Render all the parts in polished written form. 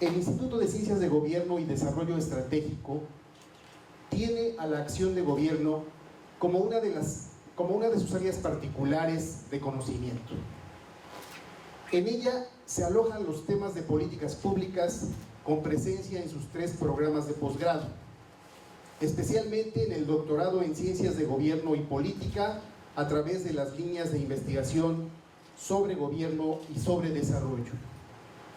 El Instituto de Ciencias de Gobierno y Desarrollo Estratégico tiene a la acción de gobierno como una de sus áreas particulares de conocimiento. En ella se alojan los temas de políticas públicas con presencia en sus 3 programas de posgrado, especialmente en el doctorado en Ciencias de Gobierno y Política a través de las líneas de investigación sobre gobierno y sobre desarrollo,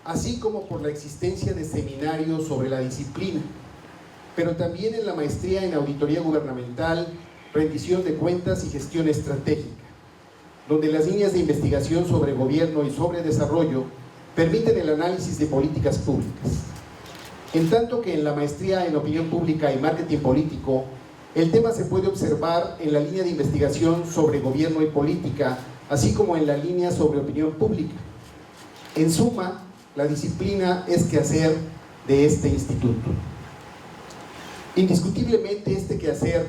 así como por la existencia de seminarios sobre la disciplina, pero también en la maestría en Auditoría Gubernamental, Rendición de Cuentas y Gestión Estratégica, donde las líneas de investigación sobre gobierno y sobre desarrollo permiten el análisis de políticas públicas. En tanto que en la maestría en Opinión Pública y Marketing Político, el tema se puede observar en la línea de investigación sobre gobierno y política, así como en la línea sobre opinión pública. En suma, la disciplina es quehacer de este instituto. Indiscutiblemente, este quehacer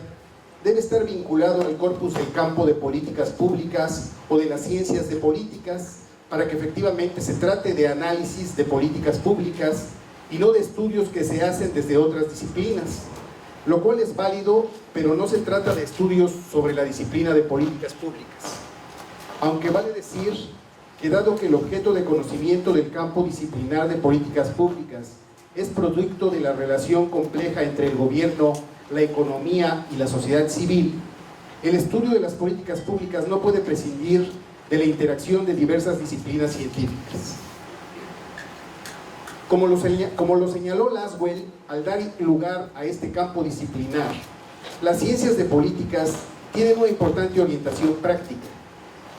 debe estar vinculado al corpus del campo de políticas públicas o de las ciencias de políticas, para que efectivamente se trate de análisis de políticas públicas y no de estudios que se hacen desde otras disciplinas, lo cual es válido, pero no se trata de estudios sobre la disciplina de políticas públicas. Aunque vale decir que dado que el objeto de conocimiento del campo disciplinar de políticas públicas es producto de la relación compleja entre el gobierno, la economía y la sociedad civil, el estudio de las políticas públicas no puede prescindir de la interacción de diversas disciplinas científicas. Como lo señaló Laswell al dar lugar a este campo disciplinar, las ciencias de políticas tienen una importante orientación práctica,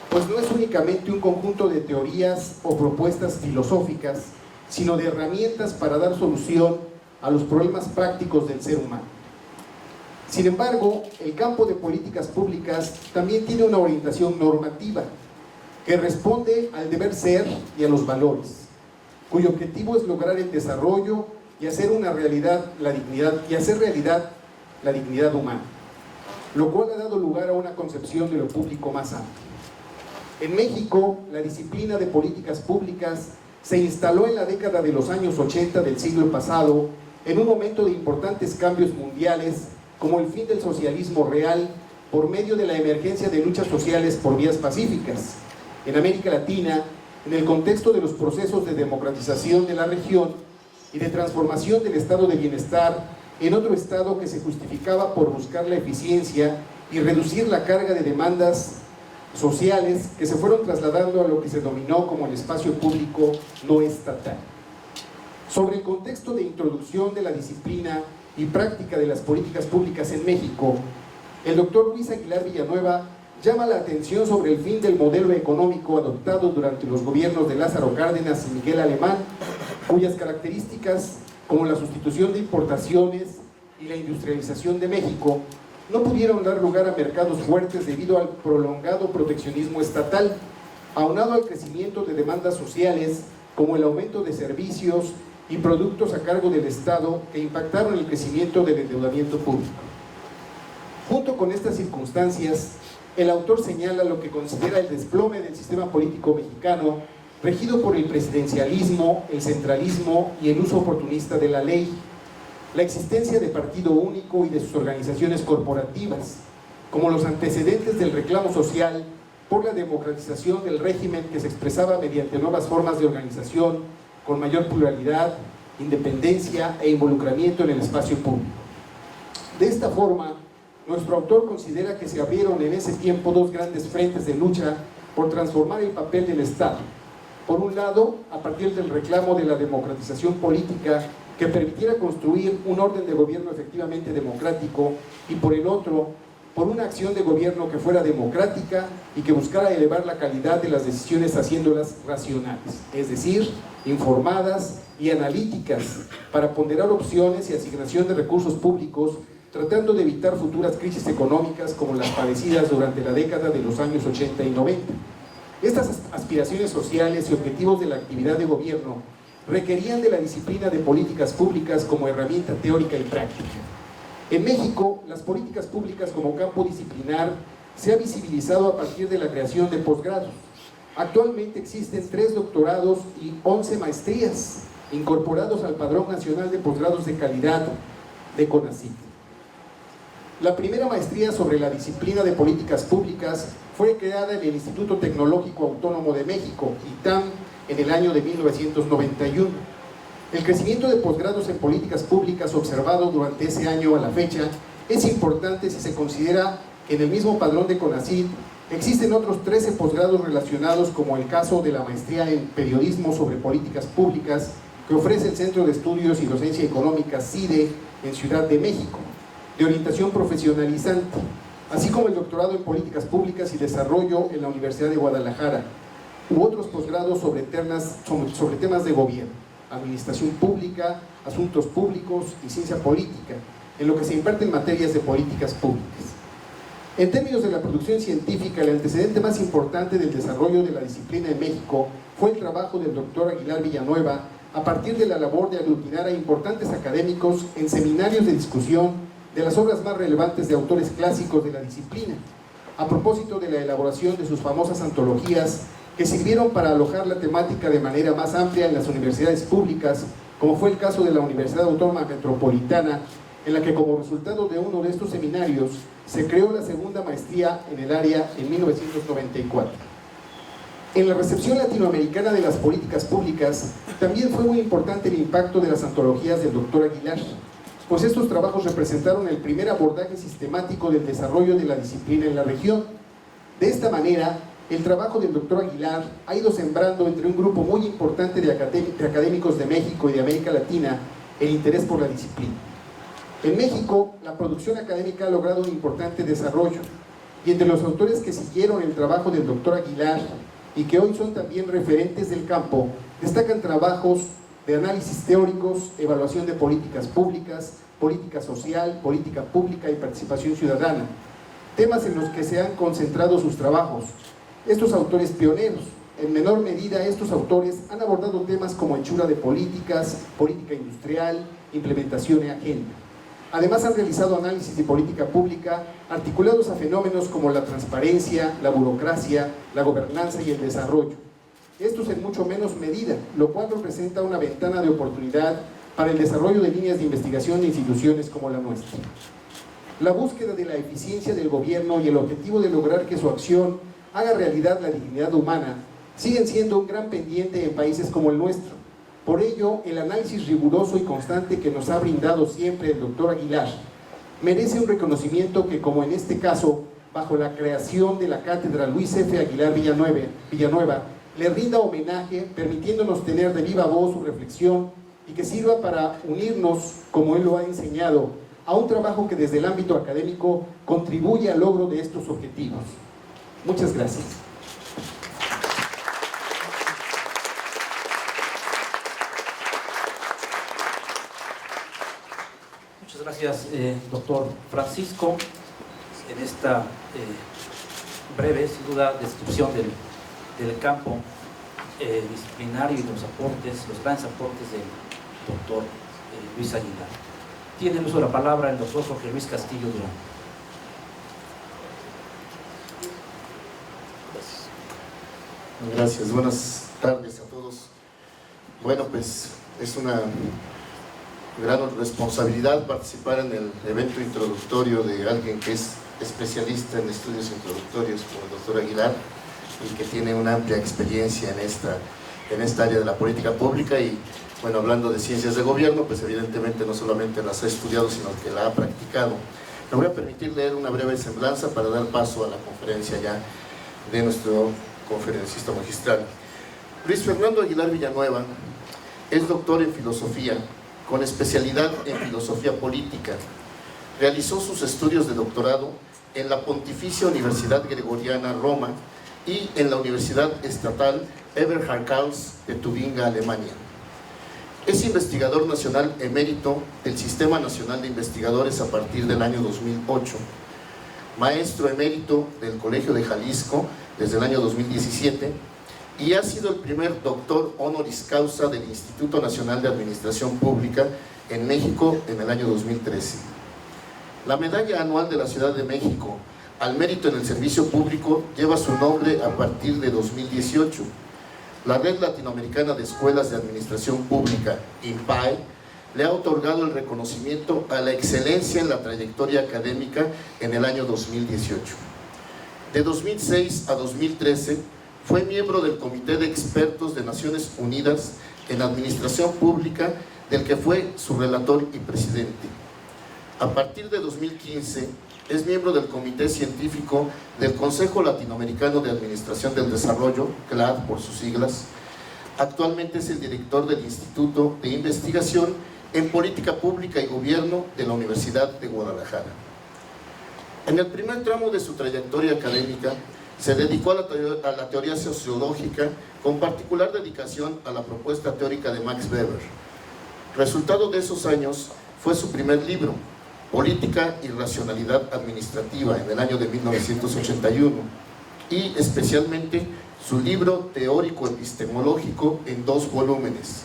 pues no es únicamente un conjunto de teorías o propuestas filosóficas, sino de herramientas para dar solución a los problemas prácticos del ser humano. Sin embargo, el campo de políticas públicas también tiene una orientación normativa que responde al deber ser y a los valores, cuyo objetivo es lograr el desarrollo y hacer realidad la dignidad humana, lo cual ha dado lugar a una concepción de lo público más amplia. En México, la disciplina de políticas públicas se instaló en la década de los años 80 del siglo pasado, en un momento de importantes cambios mundiales, como el fin del socialismo real por medio de la emergencia de luchas sociales por vías pacíficas. En América Latina, en el contexto de los procesos de democratización de la región y de transformación del estado de bienestar en otro estado que se justificaba por buscar la eficiencia y reducir la carga de demandas sociales que se fueron trasladando a lo que se denominó como el espacio público no estatal. Sobre el contexto de introducción de la disciplina y práctica de las políticas públicas en México, el doctor Luis Aguilar Villanueva llama la atención sobre el fin del modelo económico adoptado durante los gobiernos de Lázaro Cárdenas y Miguel Alemán, cuyas características, como la sustitución de importaciones y la industrialización de México, no pudieron dar lugar a mercados fuertes debido al prolongado proteccionismo estatal, aunado al crecimiento de demandas sociales como el aumento de servicios y productos a cargo del Estado que impactaron el crecimiento del endeudamiento público. Junto con estas circunstancias, el autor señala lo que considera el desplome del sistema político mexicano, regido por el presidencialismo, el centralismo y el uso oportunista de la ley, la existencia de partido único y de sus organizaciones corporativas, como los antecedentes del reclamo social por la democratización del régimen que se expresaba mediante nuevas formas de organización con mayor pluralidad, independencia e involucramiento en el espacio público. De esta forma, nuestro autor considera que se abrieron en ese tiempo 2 grandes frentes de lucha por transformar el papel del Estado. Por un lado, a partir del reclamo de la democratización política que permitiera construir un orden de gobierno efectivamente democrático, y por el otro, por una acción de gobierno que fuera democrática y que buscara elevar la calidad de las decisiones haciéndolas racionales, es decir, informadas y analíticas, para ponderar opciones y asignación de recursos públicos, tratando de evitar futuras crisis económicas como las padecidas durante la década de los años 80 y 90. Estas aspiraciones sociales y objetivos de la actividad de gobierno requerían de la disciplina de políticas públicas como herramienta teórica y práctica. En México, las políticas públicas como campo disciplinar se ha visibilizado a partir de la creación de posgrados. Actualmente existen 3 doctorados y 11 maestrías, incorporados al Padrón Nacional de Posgrados de Calidad de CONACYT. La primera maestría sobre la disciplina de políticas públicas fue creada en el Instituto Tecnológico Autónomo de México, ITAM, en el año de 1991. El crecimiento de posgrados en políticas públicas observado durante ese año a la fecha es importante si se considera que en el mismo padrón de CONACYT existen otros 13 posgrados relacionados, como el caso de la maestría en periodismo sobre políticas públicas que ofrece el Centro de Estudios y Docencia Económica CIDE en Ciudad de México, de orientación profesionalizante, así como el doctorado en políticas públicas y desarrollo en la Universidad de Guadalajara, u otros posgrados sobre temas de gobierno, administración pública, asuntos públicos y ciencia política, en lo que se imparten materias de políticas públicas. En términos de la producción científica, el antecedente más importante del desarrollo de la disciplina en México fue el trabajo del doctor Aguilar Villanueva a partir de la labor de aglutinar a importantes académicos en seminarios de discusión de las obras más relevantes de autores clásicos de la disciplina, a propósito de la elaboración de sus famosas antologías que sirvieron para alojar la temática de manera más amplia en las universidades públicas, como fue el caso de la Universidad Autónoma Metropolitana, en la que como resultado de uno de estos seminarios se creó la segunda maestría en el área en 1994. En la recepción latinoamericana de las políticas públicas también fue muy importante el impacto de las antologías del doctor Aguilar, pues estos trabajos representaron el primer abordaje sistemático del desarrollo de la disciplina en la región. De esta manera, el trabajo del doctor Aguilar ha ido sembrando entre un grupo muy importante de académicos de México y de América Latina el interés por la disciplina. En México, la producción académica ha logrado un importante desarrollo, y entre los autores que siguieron el trabajo del doctor Aguilar y que hoy son también referentes del campo, destacan trabajos de análisis teóricos, evaluación de políticas públicas, política social, política pública y participación ciudadana, temas en los que se han concentrado sus trabajos. Estos autores pioneros, en menor medida estos autores han abordado temas como hechura de políticas, política industrial, implementación y agenda. Además han realizado análisis de política pública articulados a fenómenos como la transparencia, la burocracia, la gobernanza y el desarrollo. Estos en mucho menos medida, lo cual representa una ventana de oportunidad para el desarrollo de líneas de investigación de instituciones como la nuestra. La búsqueda de la eficiencia del gobierno y el objetivo de lograr que su acción haga realidad la dignidad humana siguen siendo un gran pendiente en países como el nuestro. Por ello, el análisis riguroso y constante que nos ha brindado siempre el doctor Aguilar merece un reconocimiento que, como en este caso, bajo la creación de la cátedra Luis F. Aguilar Villanueva, le rinda homenaje, permitiéndonos tener de viva voz su reflexión y que sirva para unirnos, como él lo ha enseñado, a un trabajo que desde el ámbito académico contribuye al logro de estos objetivos. Muchas gracias. Muchas gracias, doctor Francisco, en esta breve, sin duda, descripción del campo disciplinario y los grandes aportes del doctor Luis Aguilar. Tiene el uso de la palabra el doctor Jorge Luis Castillo Durán. Gracias, buenas tardes a todos. Bueno, pues es una gran responsabilidad participar en el evento introductorio de alguien que es especialista en estudios introductorios como el doctor Aguilar y que tiene una amplia experiencia en esta área de la política pública. Y bueno, hablando de ciencias de gobierno, pues evidentemente no solamente las ha estudiado, sino que la ha practicado. Me voy a permitir leer una breve semblanza para dar paso a la conferencia ya de nuestro conferencista magistral. Luis Fernando Aguilar Villanueva es doctor en filosofía, con especialidad en filosofía política. Realizó sus estudios de doctorado en la Pontificia Universidad Gregoriana Roma y en la Universidad Estatal Eberhard Karls de Tubinga, Alemania. Es investigador nacional emérito del Sistema Nacional de Investigadores a partir del año 2008, maestro emérito del Colegio de Jalisco desde el año 2017 y ha sido el primer doctor honoris causa del Instituto Nacional de Administración Pública en México en el año 2013. La medalla anual de la Ciudad de México al mérito en el servicio público lleva su nombre a partir de 2018. la Red Latinoamericana de Escuelas de Administración Pública, INPAE, le ha otorgado el reconocimiento a la excelencia en la trayectoria académica en el año 2018. De 2006 a 2013 fue miembro del Comité de Expertos de Naciones Unidas en Administración Pública, del que fue su relator y presidente. A partir de 2015 es miembro del Comité Científico del Consejo Latinoamericano de Administración del Desarrollo, CLAD por sus siglas. Actualmente es el director del Instituto de Investigación en Política Pública y Gobierno de la Universidad de Guadalajara. En el primer tramo de su trayectoria académica se dedicó a la teoría sociológica, con particular dedicación a la propuesta teórica de Max Weber. Resultado de esos años fue su primer libro, Política y Racionalidad Administrativa, en el año de 1981, y especialmente su libro teórico epistemológico en 2 volúmenes,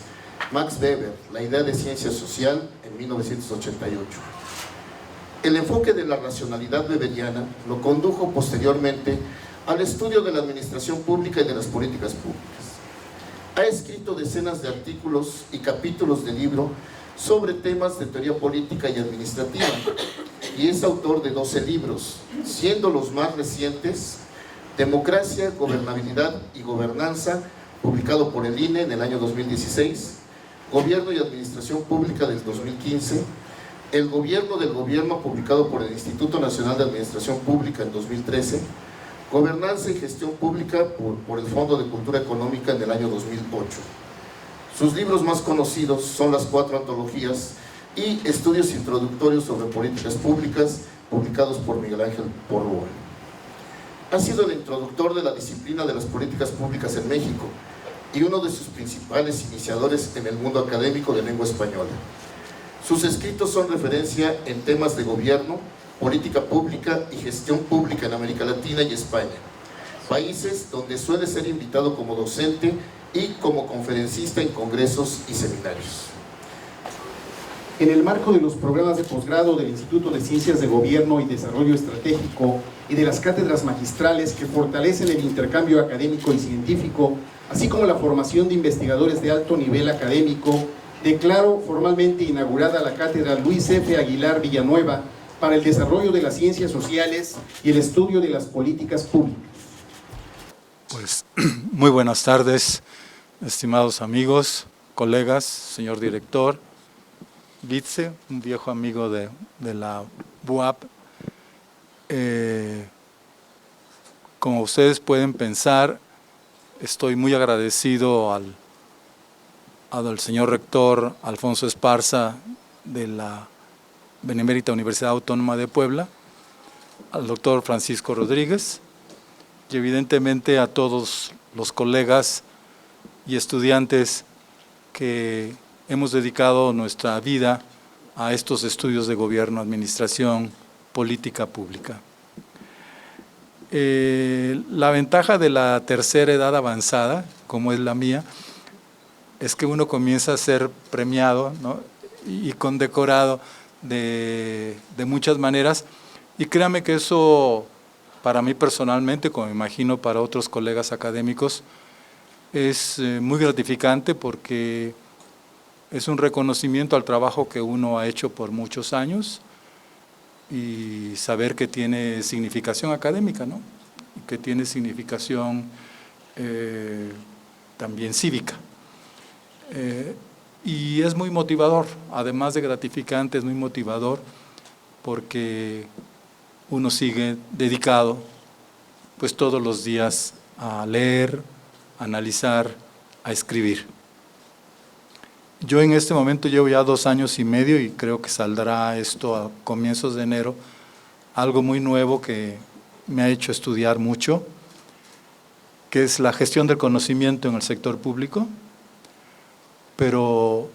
Max Weber, La idea de ciencia social, en 1988. El enfoque de la racionalidad weberiana lo condujo posteriormente al estudio de la administración pública y de las políticas públicas. Ha escrito decenas de artículos y capítulos de libro sobre temas de teoría política y administrativa, y es autor de 12 libros, siendo los más recientes Democracia, Gobernabilidad y Gobernanza, publicado por el INE en el año 2016, Gobierno y Administración Pública del 2015, El Gobierno del Gobierno, publicado por el Instituto Nacional de Administración Pública en 2013, Gobernanza y Gestión Pública por el Fondo de Cultura Económica en el año 2008. Sus libros más conocidos son las 4 antologías y estudios introductorios sobre políticas públicas, publicados por Miguel Ángel Porrúa. Ha sido el introductor de la disciplina de las políticas públicas en México y uno de sus principales iniciadores en el mundo académico de lengua española. Sus escritos son referencia en temas de gobierno, política pública y gestión pública en América Latina y España, países donde suele ser invitado como docente y como conferencista en congresos y seminarios. En el marco de los programas de posgrado del Instituto de Ciencias de Gobierno y Desarrollo Estratégico y de las cátedras magistrales que fortalecen el intercambio académico y científico, así como la formación de investigadores de alto nivel académico, declaro formalmente inaugurada la cátedra Luis F. Aguilar Villanueva para el desarrollo de las ciencias sociales y el estudio de las políticas públicas. Pues muy buenas tardes, estimados amigos, colegas, señor director, Vitze, un viejo amigo de la BUAP. Como ustedes pueden pensar, estoy muy agradecido al señor rector Alfonso Esparza de la Benemérita Universidad Autónoma de Puebla, al doctor Francisco Rodríguez y evidentemente a todos los colegas y estudiantes que hemos dedicado nuestra vida a estos estudios de gobierno, administración, política pública. La ventaja de la tercera edad avanzada, como es la mía, es que uno comienza a ser premiado, ¿no?, y condecorado de muchas maneras, y créame que eso para mí personalmente, como me imagino para otros colegas académicos, es muy gratificante porque es un reconocimiento al trabajo que uno ha hecho por muchos años y saber que tiene significación académica, ¿no?, y que tiene significación también cívica. Y es muy motivador, además de gratificante, es muy motivador porque uno sigue dedicado pues todos los días a leer, a analizar, a escribir. Yo en este momento llevo ya 2 años y medio y creo que saldrá esto a comienzos de enero, algo muy nuevo que me ha hecho estudiar mucho, que es la gestión del conocimiento en el sector público, pero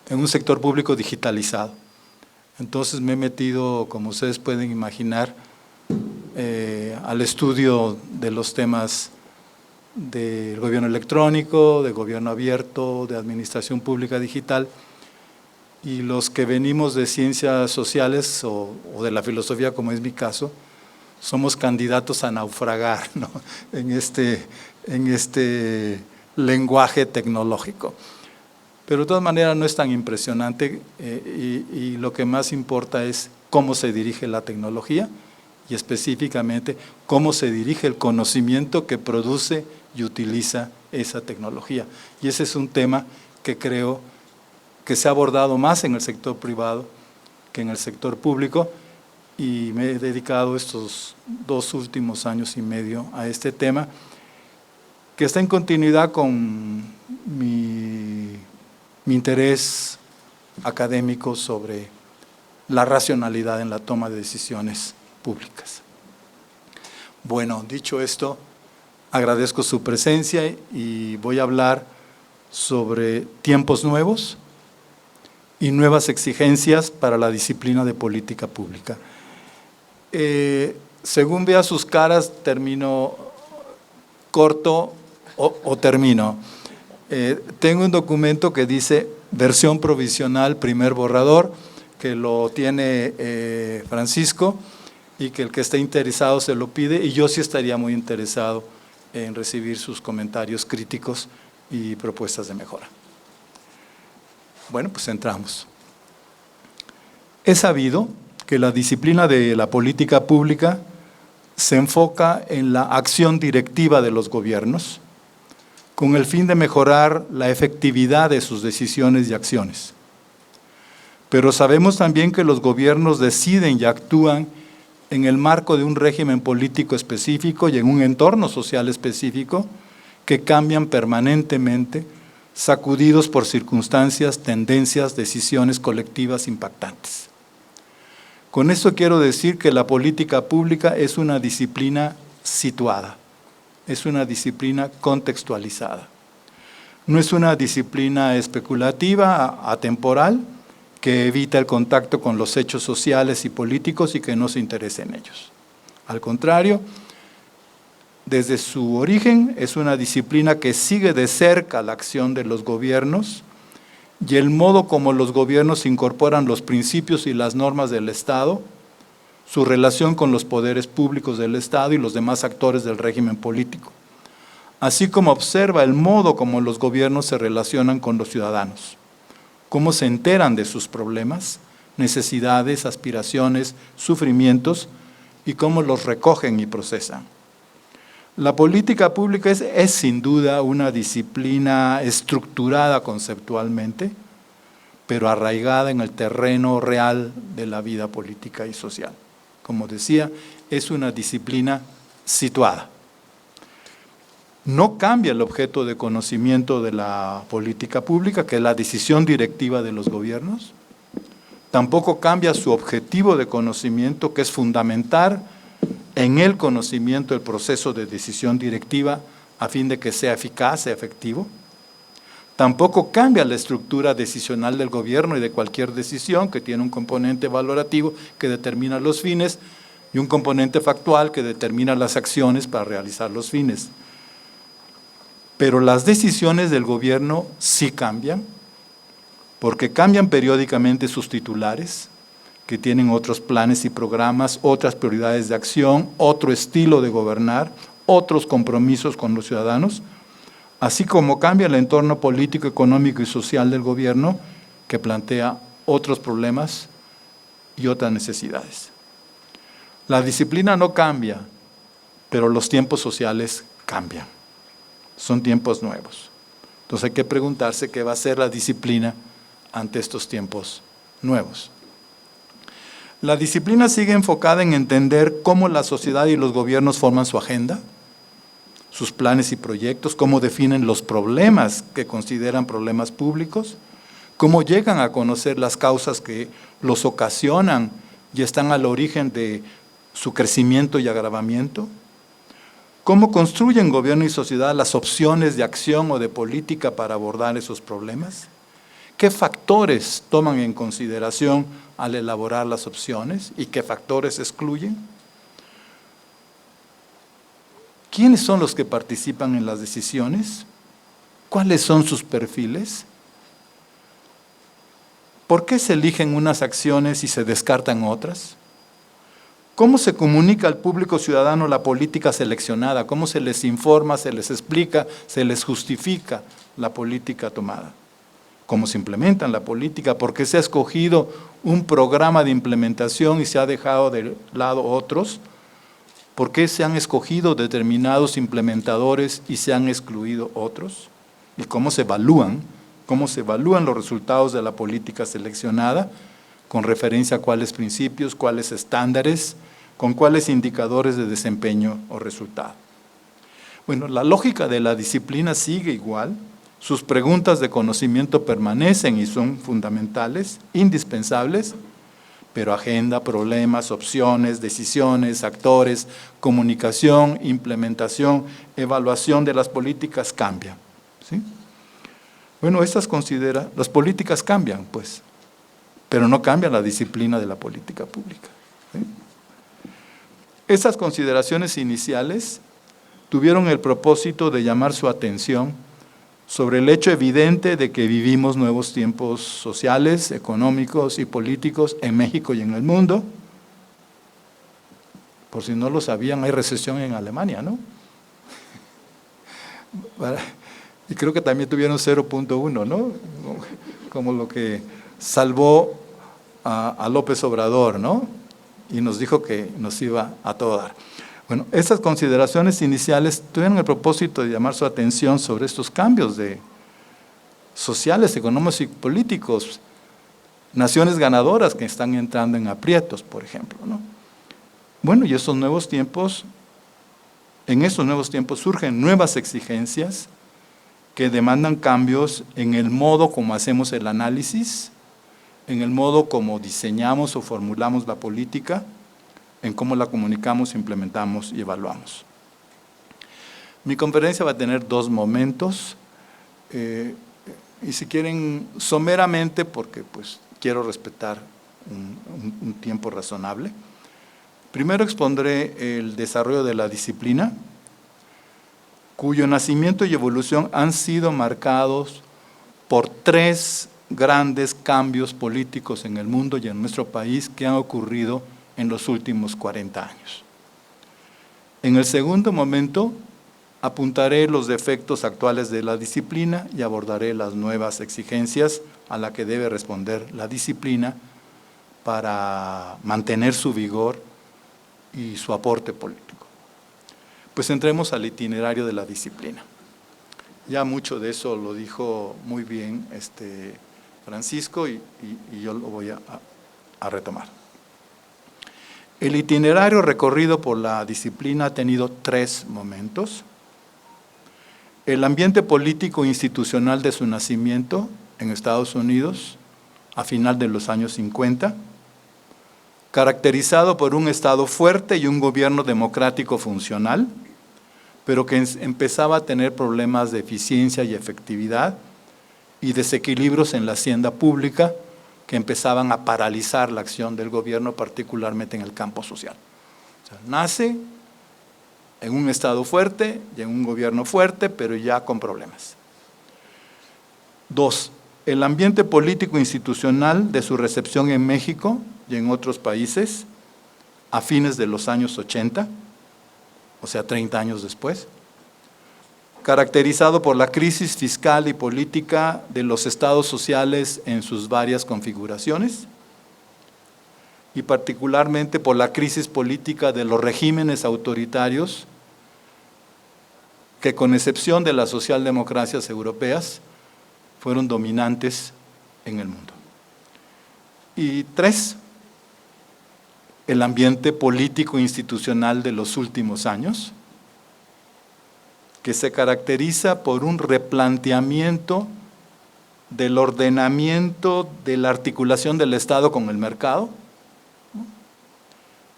en un sector público digitalizado. Entonces me he metido, como ustedes pueden imaginar, al estudio de los temas del gobierno electrónico, de gobierno abierto, de administración pública digital, y los que venimos de ciencias sociales o de la filosofía, como es mi caso, somos candidatos a naufragar, ¿no?, en este lenguaje tecnológico. Pero de todas maneras no es tan impresionante y lo que más importa es cómo se dirige la tecnología y específicamente cómo se dirige el conocimiento que produce y utiliza esa tecnología. Y ese es un tema que creo que se ha abordado más en el sector privado que en el sector público, y me he dedicado estos 2 últimos años y medio a este tema, que está en continuidad con mi interés académico sobre la racionalidad en la toma de decisiones públicas. Bueno, dicho esto, agradezco su presencia y voy a hablar sobre tiempos nuevos y nuevas exigencias para la disciplina de política pública. Según vea sus caras, termino corto o termino. Tengo un documento que dice versión provisional, primer borrador, que lo tiene Francisco, y que el que esté interesado se lo pide, y yo sí estaría muy interesado en recibir sus comentarios críticos y propuestas de mejora. Bueno, pues entramos. Es sabido que la disciplina de la política pública se enfoca en la acción directiva de los gobiernos con el fin de mejorar la efectividad de sus decisiones y acciones. Pero sabemos también que los gobiernos deciden y actúan en el marco de un régimen político específico y en un entorno social específico que cambian permanentemente, sacudidos por circunstancias, tendencias, decisiones colectivas impactantes. Con esto quiero decir que la política pública es una disciplina situada, es una disciplina contextualizada. No es una disciplina especulativa, atemporal, que evita el contacto con los hechos sociales y políticos y que no se interese en ellos. Al contrario, desde su origen es una disciplina que sigue de cerca la acción de los gobiernos y el modo como los gobiernos incorporan los principios y las normas del Estado, su relación con los poderes públicos del Estado y los demás actores del régimen político, así como observa el modo como los gobiernos se relacionan con los ciudadanos, cómo se enteran de sus problemas, necesidades, aspiraciones, sufrimientos y cómo los recogen y procesan. La política pública es sin duda una disciplina estructurada conceptualmente, pero arraigada en el terreno real de la vida política y social. Como decía, es una disciplina situada. No cambia el objeto de conocimiento de la política pública, que es la decisión directiva de los gobiernos. Tampoco cambia su objetivo de conocimiento, que es fundamentar en el conocimiento el proceso de decisión directiva a fin de que sea eficaz, sea efectivo. Tampoco cambia la estructura decisional del gobierno y de cualquier decisión, que tiene un componente valorativo que determina los fines y un componente factual que determina las acciones para realizar los fines. Pero las decisiones del gobierno sí cambian, porque cambian periódicamente sus titulares, que tienen otros planes y programas, otras prioridades de acción, otro estilo de gobernar, otros compromisos con los ciudadanos, así como cambia el entorno político, económico y social del gobierno, que plantea otros problemas y otras necesidades. La disciplina no cambia, pero los tiempos sociales cambian. Son tiempos nuevos. Entonces hay que preguntarse qué va a hacer la disciplina ante estos tiempos nuevos. La disciplina sigue enfocada en entender cómo la sociedad y los gobiernos forman su agenda, sus planes y proyectos, cómo definen los problemas que consideran problemas públicos, cómo llegan a conocer las causas que los ocasionan y están al origen de su crecimiento y agravamiento, cómo construyen gobierno y sociedad las opciones de acción o de política para abordar esos problemas, qué factores toman en consideración al elaborar las opciones y qué factores excluyen. ¿Quiénes son los que participan en las decisiones? ¿Cuáles son sus perfiles? ¿Por qué se eligen unas acciones y se descartan otras? ¿Cómo se comunica al público ciudadano la política seleccionada? ¿Cómo se les informa, se les explica, se les justifica la política tomada? ¿Cómo se implementan la política? ¿Por qué se ha escogido un programa de implementación y se ha dejado de lado otros? ¿Por qué se han escogido determinados implementadores y se han excluido otros? ¿Y cómo se evalúan? ¿Cómo se evalúan los resultados de la política seleccionada? ¿Con referencia a cuáles principios, cuáles estándares, con cuáles indicadores de desempeño o resultado? Bueno, la lógica de la disciplina sigue igual. Sus preguntas de conocimiento permanecen y son fundamentales, indispensables, pero agenda, problemas, opciones, decisiones, actores, comunicación, implementación, evaluación de las políticas cambian, ¿sí? Bueno, las políticas cambian, pues, pero no cambia la disciplina de la política pública, ¿sí? Esas consideraciones iniciales tuvieron el propósito de llamar su atención sobre el hecho evidente de que vivimos nuevos tiempos sociales, económicos y políticos en México y en el mundo. Por si no lo sabían, hay recesión en Alemania, ¿no? Y creo que también tuvieron 0.1, ¿no? Como lo que salvó a López Obrador, ¿no? Y nos dijo que nos iba a todo dar. Bueno, esas consideraciones iniciales tuvieron el propósito de llamar su atención sobre estos cambios sociales, económicos y políticos, naciones ganadoras que están entrando en aprietos, por ejemplo, ¿no? Bueno, y en esos nuevos tiempos surgen nuevas exigencias que demandan cambios en el modo como hacemos el análisis, en el modo como diseñamos o formulamos la política, en cómo la comunicamos, implementamos y evaluamos. Mi conferencia va a tener 2 momentos, y si quieren someramente, porque pues quiero respetar un tiempo razonable. Primero expondré el desarrollo de la disciplina, cuyo nacimiento y evolución han sido marcados por 3 grandes cambios políticos en el mundo y en nuestro país que han ocurrido en los últimos 40 años. En el segundo momento, apuntaré los defectos actuales de la disciplina y abordaré las nuevas exigencias a las que debe responder la disciplina para mantener su vigor y su aporte político. Pues entremos al itinerario de la disciplina. Ya mucho de eso lo dijo muy bien Francisco y yo lo voy a retomar. El itinerario recorrido por la disciplina ha tenido 3 momentos. El ambiente político institucional de su nacimiento en Estados Unidos a final de los años 50, caracterizado por un Estado fuerte y un gobierno democrático funcional, pero que empezaba a tener problemas de eficiencia y efectividad y desequilibrios en la hacienda pública que empezaban a paralizar la acción del gobierno, particularmente en el campo social. O sea, nace en un Estado fuerte y en un gobierno fuerte, pero ya con problemas. 2. El ambiente político institucional de su recepción en México y en otros países a fines de los años 80, o sea, 30 años después, caracterizado por la crisis fiscal y política de los estados sociales en sus varias configuraciones y particularmente por la crisis política de los regímenes autoritarios que, con excepción de las socialdemocracias europeas, fueron dominantes en el mundo. Y 3, el ambiente político institucional de los últimos años, que se caracteriza por un replanteamiento del ordenamiento de la articulación del Estado con el mercado, ¿no?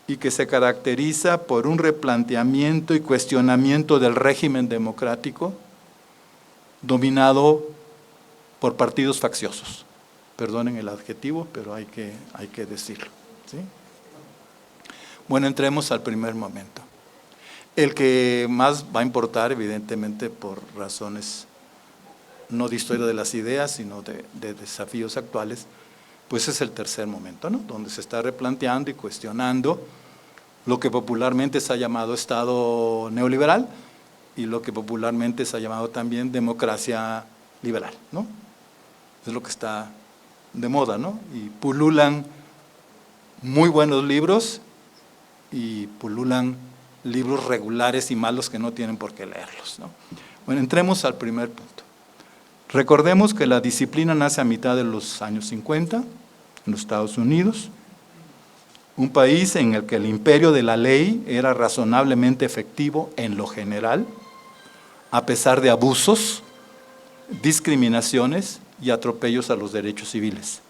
Y que se caracteriza por un replanteamiento y cuestionamiento del régimen democrático dominado por partidos facciosos. Perdonen el adjetivo, pero hay que decirlo, ¿sí? Bueno, entremos al primer momento. El que más va a importar, evidentemente, por razones no de historia de las ideas, sino de desafíos actuales, pues es el tercer momento, ¿no? Donde se está replanteando y cuestionando lo que popularmente se ha llamado Estado neoliberal y lo que popularmente se ha llamado también democracia liberal, ¿no? Es lo que está de moda, ¿no? Y pululan muy buenos libros y pululan libros regulares y malos que no tienen por qué leerlos, ¿no? Bueno, entremos al primer punto. Recordemos que la disciplina nace a mitad de los años 50 en los Estados Unidos, un país en el que el imperio de la ley era razonablemente efectivo en lo general, a pesar de abusos, discriminaciones y atropellos a los derechos civiles.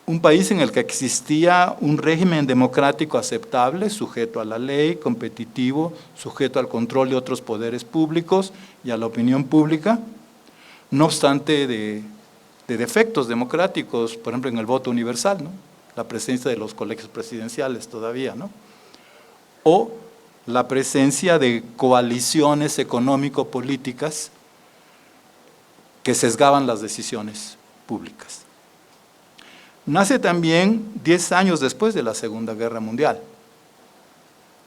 Un país en el que existía un régimen democrático aceptable, sujeto a la ley, competitivo, sujeto al control de otros poderes públicos y a la opinión pública, no obstante de defectos democráticos, por ejemplo en el voto universal, ¿no? La presencia de los colegios presidenciales todavía, ¿no? O la presencia de coaliciones económico-políticas que sesgaban las decisiones públicas. Nace también 10 años después de la Segunda Guerra Mundial,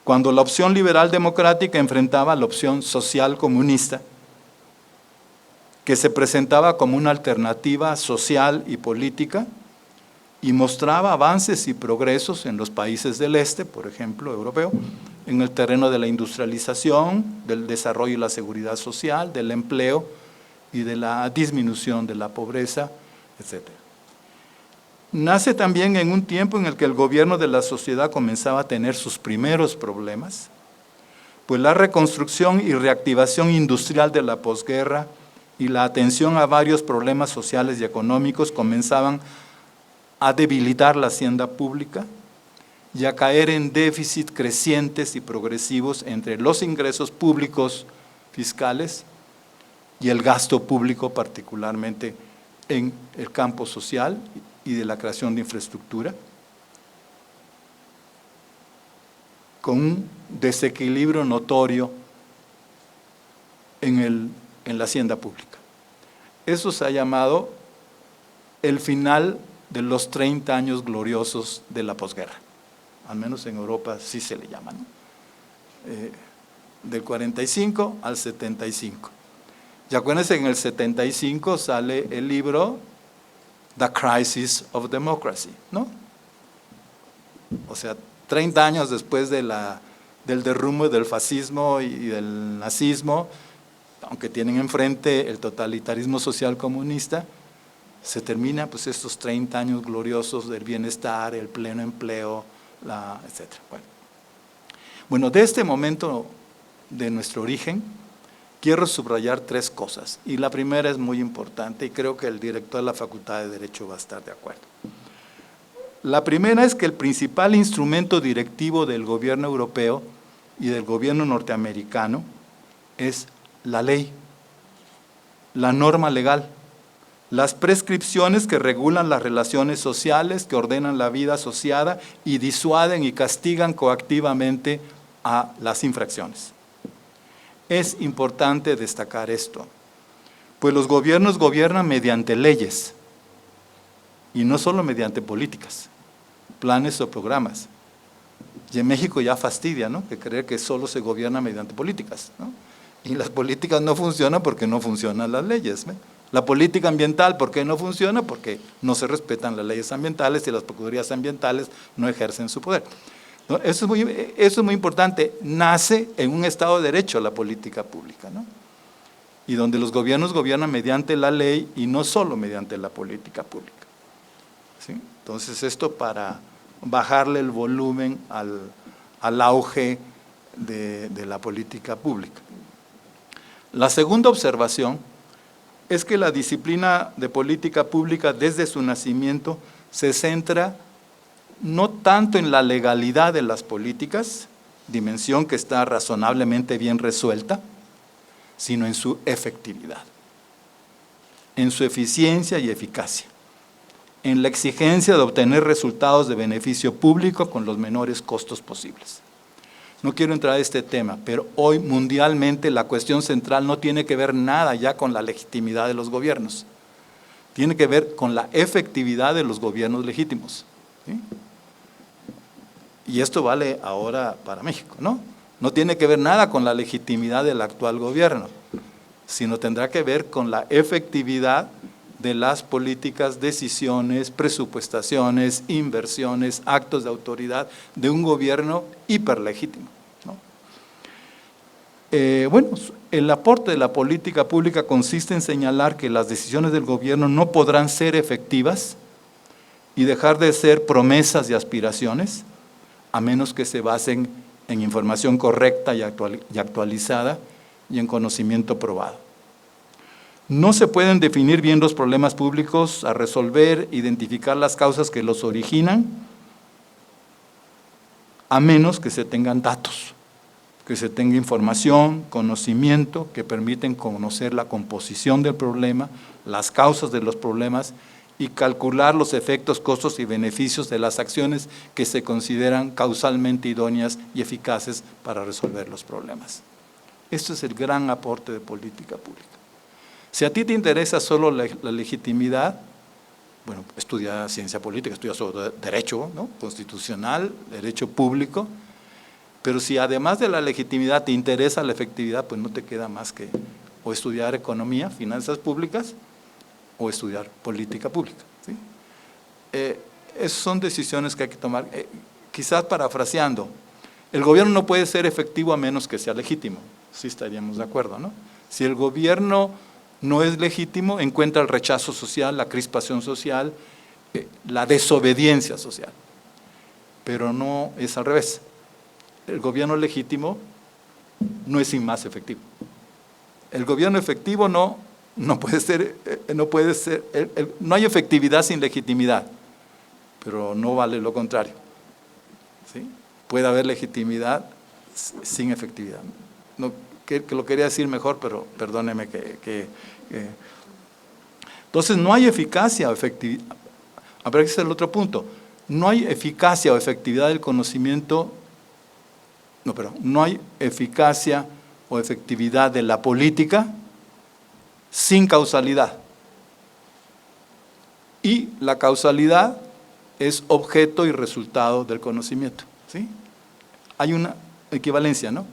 cuando la opción liberal democrática enfrentaba a la opción social comunista, que se presentaba como una alternativa social y política y mostraba avances y progresos en los países del este, por ejemplo, europeo, en el terreno de la industrialización, del desarrollo y la seguridad social, del empleo y de la disminución de la pobreza, etc. Nace también en un tiempo en el que el gobierno de la sociedad comenzaba a tener sus primeros problemas, pues la reconstrucción y reactivación industrial de la posguerra y la atención a varios problemas sociales y económicos comenzaban a debilitar la hacienda pública y a caer en déficit crecientes y progresivos entre los ingresos públicos fiscales y el gasto público, particularmente en el campo social y de la creación de infraestructura, con un desequilibrio notorio en la hacienda pública. Eso se ha llamado el final de los 30 años gloriosos de la posguerra. Al menos en Europa sí se le llama, ¿no? Del 45 al 75. Y acuérdense que en el 75 sale el libro The Crisis of Democracy, ¿no? O sea, 30 años después del derrumbe del fascismo y del nazismo, aunque tienen enfrente el totalitarismo social comunista, se termina pues estos 30 años gloriosos del bienestar, el pleno empleo, etc. Bueno, de este momento de nuestro origen, quiero subrayar 3 cosas. Y la primera es muy importante y creo que el director de la Facultad de Derecho va a estar de acuerdo. La primera es que el principal instrumento directivo del gobierno europeo y del gobierno norteamericano es la ley, la norma legal, las prescripciones que regulan las relaciones sociales, que ordenan la vida asociada y disuaden y castigan coactivamente a las infracciones. Es importante destacar esto, pues los gobiernos gobiernan mediante leyes y no solo mediante políticas, planes o programas. Y en México ya fastidia, ¿no?, que creer que solo se gobierna mediante políticas, ¿no? Y las políticas no funcionan porque no funcionan las leyes, ¿no? La política ambiental, ¿por qué no funciona? Porque no se respetan las leyes ambientales y las procuradurías ambientales no ejercen su poder. ¿No? Eso es muy importante. Nace en un Estado de Derecho la política pública, ¿no? Y donde los gobiernos gobiernan mediante la ley y no solo mediante la política pública, ¿sí? Entonces esto para bajarle el volumen al auge de la política pública. La segunda observación es que la disciplina de política pública desde su nacimiento se centra no tanto en la legalidad de las políticas, dimensión que está razonablemente bien resuelta, sino en su efectividad, en su eficiencia y eficacia, en la exigencia de obtener resultados de beneficio público con los menores costos posibles. No quiero entrar a este tema, pero hoy mundialmente la cuestión central no tiene que ver nada ya con la legitimidad de los gobiernos, tiene que ver con la efectividad de los gobiernos legítimos, ¿sí? Y esto vale ahora para México, ¿no? No tiene que ver nada con la legitimidad del actual gobierno, sino tendrá que ver con la efectividad de las políticas, decisiones, presupuestaciones, inversiones, actos de autoridad de un gobierno hiperlegítimo, ¿no? Bueno, el aporte de la política pública consiste en señalar que las decisiones del gobierno no podrán ser efectivas y dejar de ser promesas y aspiraciones, a menos que se basen en información correcta y actualizada y en conocimiento probado. No se pueden definir bien los problemas públicos a resolver, identificar las causas que los originan, a menos que se tengan datos, que se tenga información, conocimiento, que permiten conocer la composición del problema, las causas de los problemas y calcular los efectos, costos y beneficios de las acciones que se consideran causalmente idóneas y eficaces para resolver los problemas. Esto es el gran aporte de política pública. Si a ti te interesa solo la legitimidad, bueno, estudia ciencia política, estudia sobre derecho, ¿no?, constitucional, derecho público, pero si además de la legitimidad te interesa la efectividad, pues no te queda más que o estudiar economía, finanzas públicas, o estudiar política pública, ¿sí? Esas son decisiones que hay que tomar. Quizás parafraseando, el gobierno no puede ser efectivo a menos que sea legítimo, sí estaríamos de acuerdo, ¿no? Si el gobierno no es legítimo, encuentra el rechazo social, la crispación social, la desobediencia social, pero no es al revés. El gobierno legítimo no es sin más efectivo. El gobierno efectivo no puede ser, no hay efectividad sin legitimidad, pero no vale lo contrario, ¿sí? Puede haber legitimidad sin efectividad. No, que lo quería decir mejor, pero perdóneme Entonces no hay eficacia o efectividad. A ver, ese es el otro punto. No hay eficacia o efectividad del conocimiento, no hay eficacia o efectividad de la política sin causalidad. Y la causalidad es objeto y resultado del conocimiento, ¿sí? Hay una equivalencia, ¿no?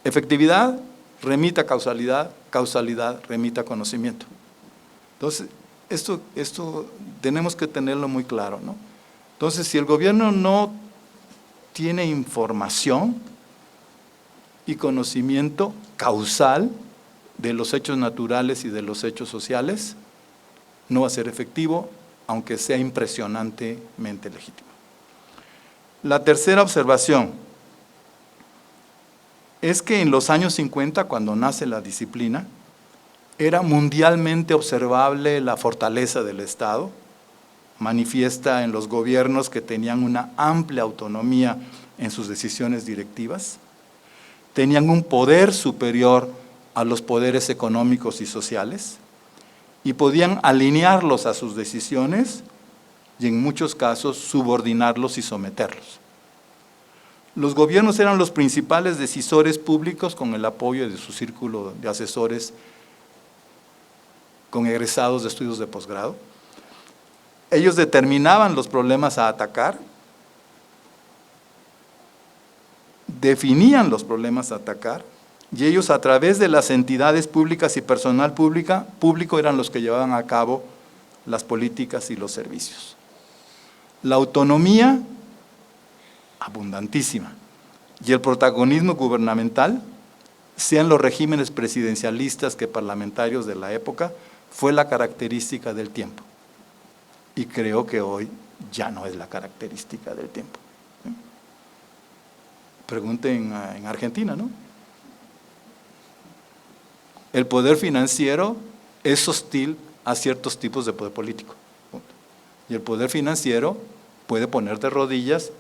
Efectividad remite a causalidad, causalidad remite a conocimiento. Entonces, esto tenemos que tenerlo muy claro, ¿no? Entonces, si el gobierno no tiene información y conocimiento causal de los hechos naturales y de los hechos sociales, no va a ser efectivo, aunque sea impresionantemente legítimo. La tercera observación es que en los años 50, cuando nace la disciplina, era mundialmente observable la fortaleza del Estado, manifiesta en los gobiernos que tenían una amplia autonomía en sus decisiones directivas, tenían un poder superior a los poderes económicos y sociales y podían alinearlos a sus decisiones y en muchos casos subordinarlos y someterlos. Los gobiernos eran los principales decisores públicos con el apoyo de su círculo de asesores con egresados de estudios de posgrado. Ellos determinaban los problemas a atacar, definían los problemas a atacar, y ellos a través de las entidades públicas y personal público eran los que llevaban a cabo las políticas y los servicios. La autonomía, abundantísima, y el protagonismo gubernamental, sean los regímenes presidencialistas que parlamentarios de la época, fue la característica del tiempo. Y creo que hoy ya no es la característica del tiempo. Pregunten en Argentina, ¿no? El poder financiero es hostil a ciertos tipos de poder político. Y el poder financiero puede poner de rodillas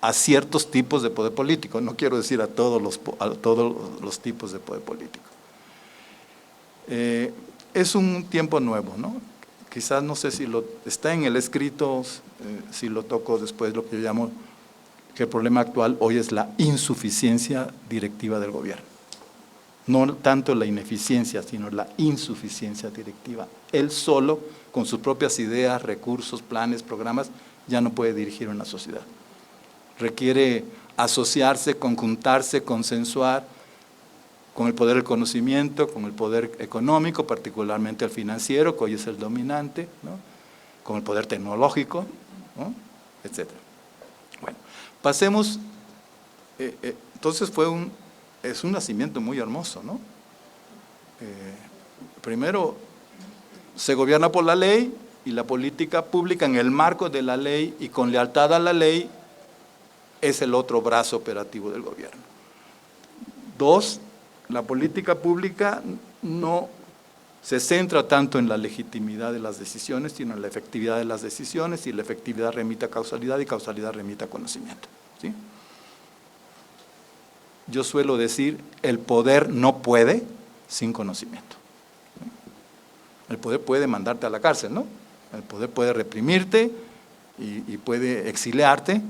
a ciertos tipos de poder político. No quiero decir a todos los tipos de poder político. Es un tiempo nuevo, ¿no? Quizás no sé si está en el escrito, si lo toco después, lo que yo llamo que el problema actual hoy es la insuficiencia directiva del gobierno. No tanto la ineficiencia, sino la insuficiencia directiva. Él solo, con sus propias ideas, recursos, planes, programas, ya no puede dirigir una sociedad. requiere asociarse, conjuntarse, consensuar con el poder del conocimiento, con el poder económico, particularmente el financiero, que hoy es el dominante, ¿no? Con el poder tecnológico, ¿no? Etcétera. Bueno, pasemos, entonces es un nacimiento muy hermoso, ¿no? Primero, se gobierna por la ley y la política pública en el marco de la ley y con lealtad a la ley es el otro brazo operativo del gobierno. Dos, la política pública no se centra tanto en la legitimidad de las decisiones, sino en la efectividad de las decisiones, y la efectividad remite a causalidad y causalidad remite a conocimiento, ¿sí? Yo suelo decir, el poder no puede sin conocimiento. El poder puede mandarte a la cárcel, ¿no? El poder puede reprimirte y puede exiliarte,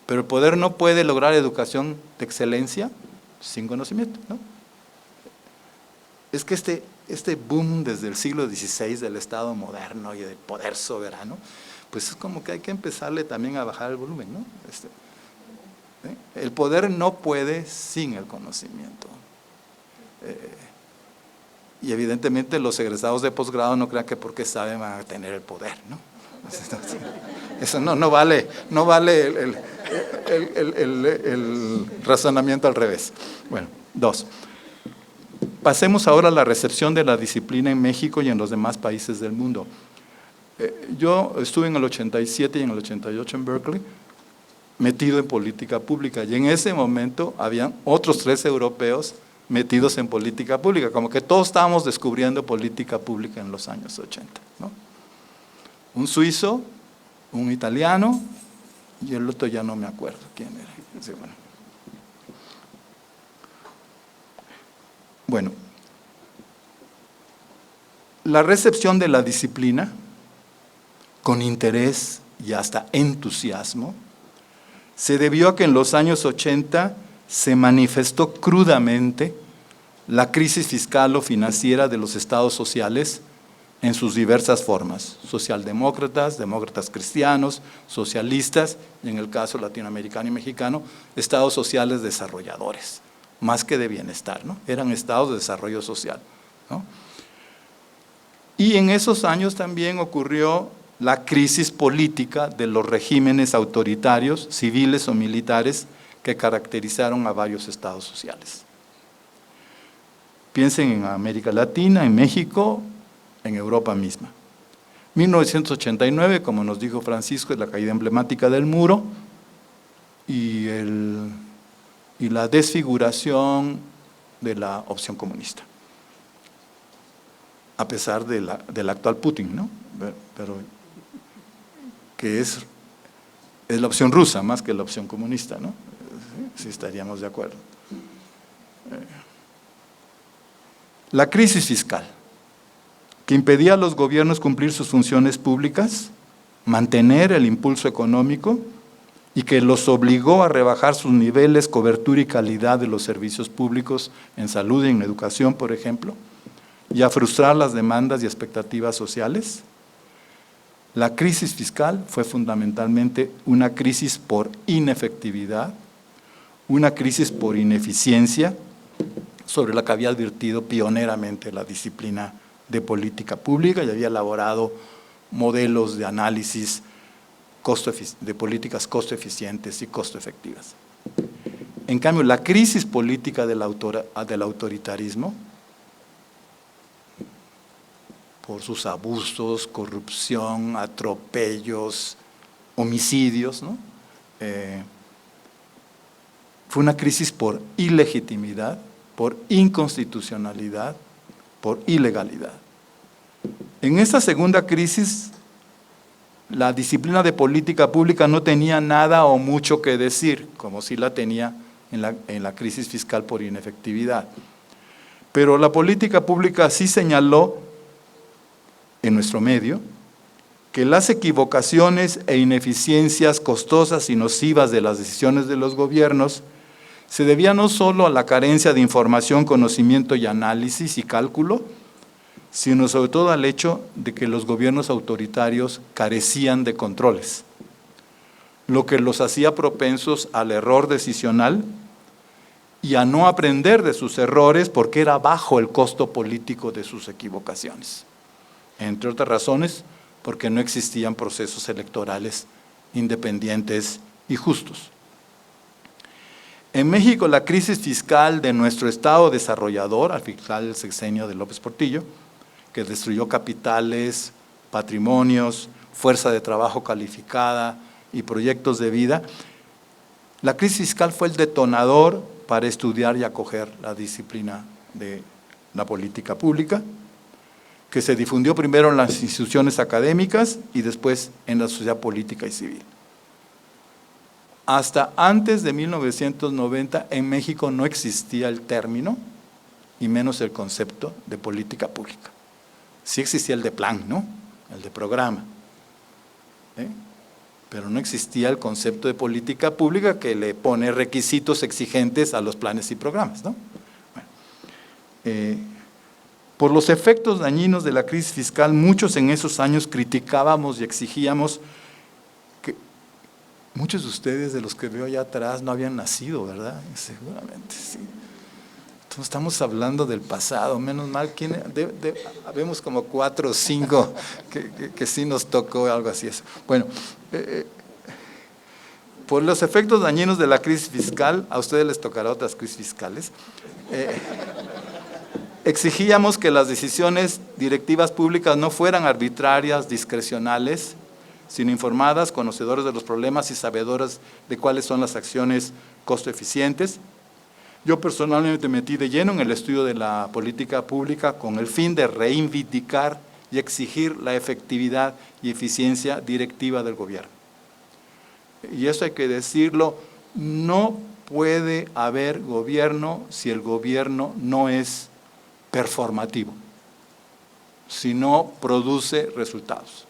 pero el poder no puede lograr educación de excelencia sin conocimiento, ¿no? Es que este boom desde el siglo XVI del Estado moderno y del poder soberano, pues es como que hay que empezarle también a bajar el volumen, ¿no? ¿Sí? El poder no puede sin el conocimiento. Y evidentemente los egresados de posgrado no crean que porque saben van a tener el poder, ¿no? Eso no vale el razonamiento al revés. Bueno, dos. Pasemos ahora a la recepción de la disciplina en México y en los demás países del mundo. Yo estuve en el 87 y en el 88 en Berkeley, metido en política pública, y en ese momento habían otros 3 europeos metidos en política pública, como que todos estábamos descubriendo política pública en los años 80, ¿no? Un suizo, un italiano, y el otro ya no me acuerdo quién era. Sí, bueno, la recepción de la disciplina, con interés y hasta entusiasmo, se debió a que en los años 80 se manifestó crudamente la crisis fiscal o financiera de los estados sociales en sus diversas formas, socialdemócratas, demócratas cristianos, socialistas, y en el caso latinoamericano y mexicano, estados sociales desarrolladores, más que de bienestar, ¿no? Eran estados de desarrollo social, ¿no? Y en esos años también ocurrió la crisis política de los regímenes autoritarios, civiles o militares, que caracterizaron a varios estados sociales. Piensen en América Latina, en México, en Europa misma. 1989, como nos dijo Francisco, es la caída emblemática del muro y la desfiguración de la opción comunista, a pesar del actual Putin, ¿no? Pero que es la opción rusa más que la opción comunista, ¿no? Sí, estaríamos de acuerdo. La crisis fiscal, que impedía a los gobiernos cumplir sus funciones públicas, mantener el impulso económico y que los obligó a rebajar sus niveles, cobertura y calidad de los servicios públicos en salud y en educación, por ejemplo, y a frustrar las demandas y expectativas sociales. La crisis fiscal fue fundamentalmente una crisis por inefectividad, una crisis por ineficiencia, sobre la que había advertido pioneramente la disciplina de política pública y había elaborado modelos de análisis de políticas costo eficientes y costo efectivas. En cambio, la crisis política del autoritarismo, por sus abusos, corrupción, atropellos, homicidios, ¿no? Fue una crisis por ilegitimidad, por inconstitucionalidad, por ilegalidad. En esta segunda crisis, la disciplina de política pública no tenía nada o mucho que decir, como sí la tenía en la crisis fiscal por inefectividad. Pero la política pública sí señaló en nuestro medio que las equivocaciones e ineficiencias costosas y nocivas de las decisiones de los gobiernos se debía no solo a la carencia de información, conocimiento y análisis y cálculo, sino sobre todo al hecho de que los gobiernos autoritarios carecían de controles. lo que los hacía propensos al error decisional y a no aprender de sus errores porque era bajo el costo político de sus equivocaciones. Entre otras razones, porque no existían procesos electorales independientes y justos. En México, la crisis fiscal de nuestro Estado desarrollador, al final del sexenio de López Portillo, que destruyó capitales, patrimonios, fuerza de trabajo calificada y proyectos de vida, la crisis fiscal fue el detonador para estudiar y acoger la disciplina de la política pública, que se difundió primero en las instituciones académicas y después en la sociedad política y civil. Hasta antes de 1990 en México no existía el término y menos el concepto de política pública. Sí existía el de plan, ¿no? El de programa. Pero no existía el concepto de política pública que le pone requisitos exigentes a los planes y programas, ¿no? Bueno, por los efectos dañinos de la crisis fiscal, muchos en esos años criticábamos y exigíamos que muchos de ustedes, de los que veo allá atrás, no habían nacido, ¿verdad? Seguramente, sí. Entonces estamos hablando del pasado, menos mal, vemos como 4 o 5 que sí nos tocó algo así. Bueno, por los efectos dañinos de la crisis fiscal, a ustedes les tocará otras crisis fiscales, exigíamos que las decisiones directivas públicas no fueran arbitrarias, discrecionales, sino informadas, conocedores de los problemas y sabedoras de cuáles son las acciones costo eficientes. Yo personalmente me metí de lleno en el estudio de la política pública con el fin de reivindicar y exigir la efectividad y eficiencia directiva del gobierno. Y eso hay que decirlo, no puede haber gobierno si el gobierno no es performativo, si no produce resultados.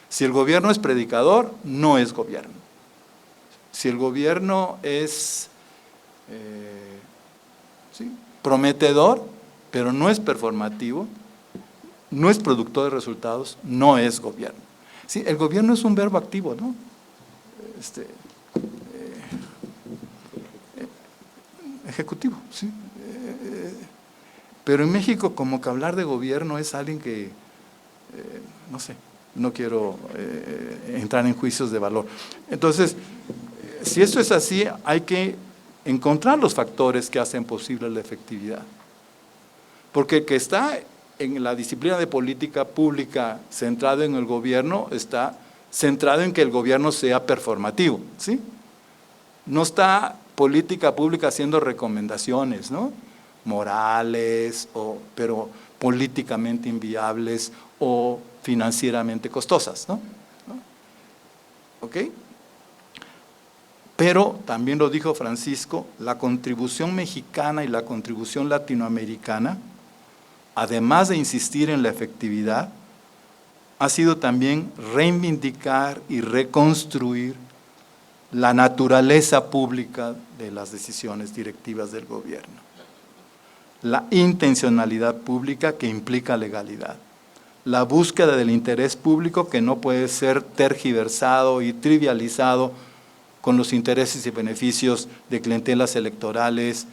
Si el gobierno es predicador, no es gobierno. Si el gobierno es prometedor, pero no es performativo, no es productor de resultados, no es gobierno. Sí, el gobierno es un verbo activo, ¿no? Ejecutivo, sí. Pero en México como que hablar de gobierno es alguien que, no sé, no quiero entrar en juicios de valor. Entonces, si esto es así, hay que encontrar los factores que hacen posible la efectividad. Porque el que está en la disciplina de política pública centrado en el gobierno, está centrado en que el gobierno sea performativo, ¿sí? No está política pública haciendo recomendaciones, ¿no? Morales, pero políticamente inviables o financieramente costosas, ¿no? ¿Ok? Pero, también lo dijo Francisco, la contribución mexicana y la contribución latinoamericana, además de insistir en la efectividad, ha sido también reivindicar y reconstruir la naturaleza pública de las decisiones directivas del gobierno. La intencionalidad pública que implica legalidad. La búsqueda del interés público que no puede ser tergiversado y trivializado con los intereses y beneficios de clientelas electorales,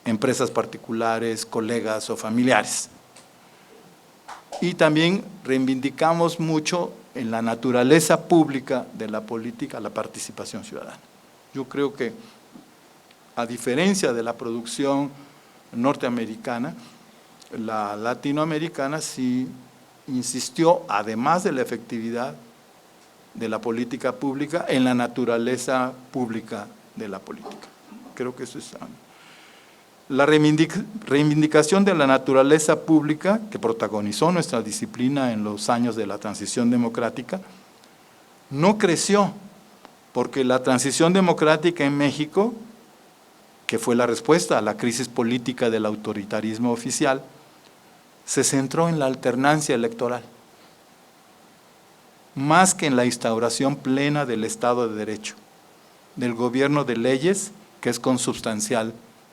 empresas particulares, colegas o familiares. Y también reivindicamos mucho en la naturaleza pública de la política la participación ciudadana. Yo creo que, a diferencia de la producción norteamericana, la latinoamericana sí insistió, además de la efectividad de la política pública, en la naturaleza pública de la política. Creo que eso es la reivindicación de la naturaleza pública que protagonizó nuestra disciplina en los años de la transición democrática, no creció, porque la transición democrática en México, que fue la respuesta a la crisis política del autoritarismo oficial, se centró en la alternancia electoral, más que en la instauración plena del Estado de Derecho, del gobierno de leyes, que es consubstancial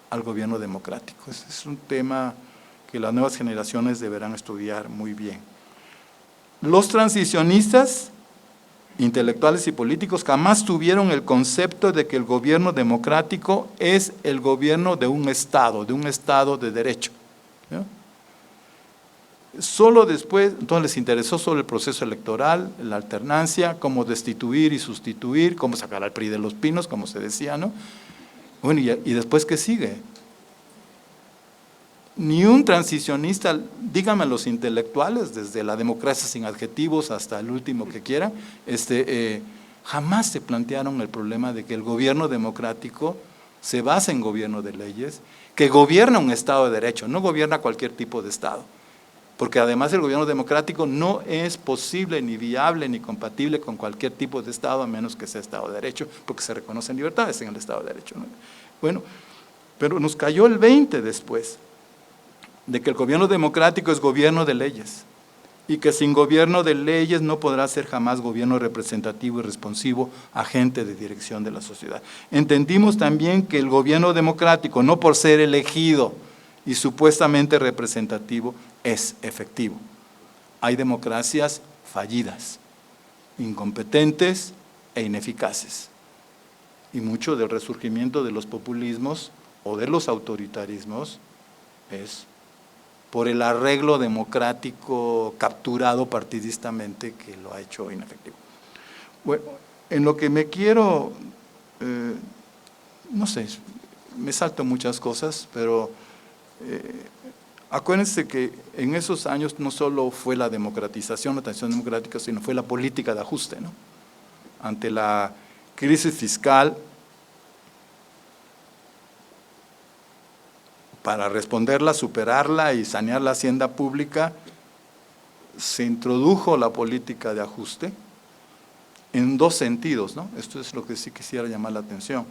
al gobierno democrático. Ese es un tema que las nuevas generaciones deberán estudiar muy bien. Los transicionistas intelectuales y políticos jamás tuvieron el concepto de que el gobierno democrático es el gobierno de un Estado de derecho, ¿no? Solo después, entonces les interesó solo el proceso electoral, la alternancia, cómo destituir y sustituir, cómo sacar al PRI de los pinos, como se decía, ¿no? Bueno, y después, ¿qué sigue? Ni un transicionista, díganme los intelectuales, desde la democracia sin adjetivos hasta el último que quieran, jamás se plantearon el problema de que el gobierno democrático se basa en gobierno de leyes, que gobierna un Estado de derecho, no gobierna cualquier tipo de Estado. Porque además el gobierno democrático no es posible, ni viable, ni compatible con cualquier tipo de Estado, a menos que sea Estado de Derecho, porque se reconocen libertades en el Estado de Derecho, ¿no? Bueno, pero nos cayó el 20 después, de que el gobierno democrático es gobierno de leyes, y que sin gobierno de leyes no podrá ser jamás gobierno representativo y responsivo, agente de dirección de la sociedad. Entendimos también que el gobierno democrático, no por ser elegido y supuestamente representativo, es efectivo. Hay democracias fallidas, incompetentes e ineficaces. Y mucho del resurgimiento de los populismos o de los autoritarismos es por el arreglo democrático capturado partidistamente que lo ha hecho inefectivo. Bueno, en lo que me quiero, no sé, me salto muchas cosas, pero acuérdense que en esos años no solo fue la democratización, la transición democrática, sino fue la política de ajuste, ¿no? Ante la crisis fiscal, para responderla, superarla y sanear la hacienda pública, se introdujo la política de ajuste en dos sentidos, ¿no? Esto es lo que sí quisiera llamar la atención.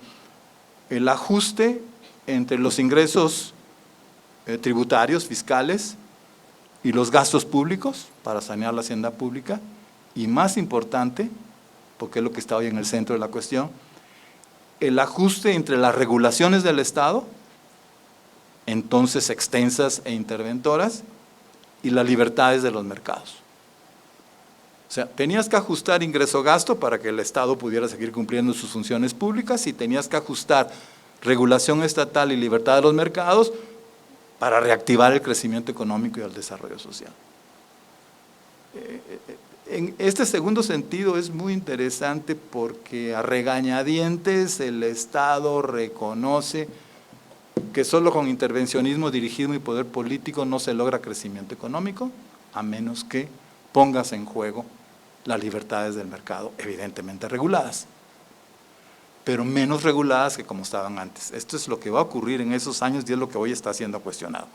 El ajuste entre los ingresos tributarios, fiscales, y los gastos públicos para sanear la hacienda pública, y más importante, porque es lo que está hoy en el centro de la cuestión, el ajuste entre las regulaciones del Estado, entonces extensas e interventoras, y las libertades de los mercados. O sea, tenías que ajustar ingreso-gasto para que el Estado pudiera seguir cumpliendo sus funciones públicas, y tenías que ajustar regulación estatal y libertad de los mercados para reactivar el crecimiento económico y el desarrollo social. En este segundo sentido es muy interesante porque a regañadientes el Estado reconoce que solo con intervencionismo, dirigismo y poder político no se logra crecimiento económico, a menos que pongas en juego las libertades del mercado, evidentemente reguladas, pero menos reguladas que como estaban antes. Esto es lo que va a ocurrir en esos años y es lo que hoy está siendo cuestionado.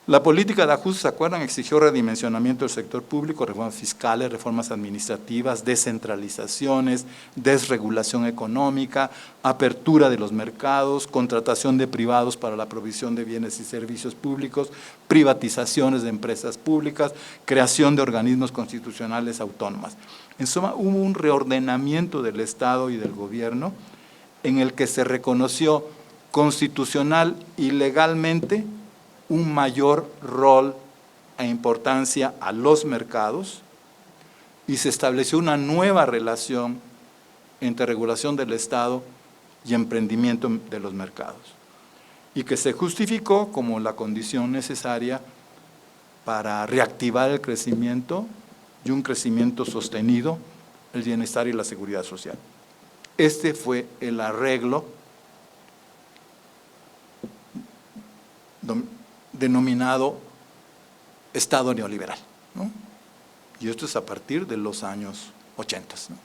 La política de ajuste, ¿se acuerdan?, exigió redimensionamiento del sector público, reformas fiscales, reformas administrativas, descentralizaciones, desregulación económica, apertura de los mercados, contratación de privados para la provisión de bienes y servicios públicos, privatizaciones de empresas públicas, creación de organismos constitucionales autónomas. En suma, hubo un reordenamiento del Estado y del gobierno en el que se reconoció constitucional y legalmente un mayor rol e importancia a los mercados, y se estableció una nueva relación entre regulación del Estado y emprendimiento de los mercados, y que se justificó como la condición necesaria para reactivar el crecimiento y un crecimiento sostenido, el bienestar y la seguridad social. Este fue el arreglo denominado Estado neoliberal, ¿no? Y esto es a partir de los años 80, ¿no?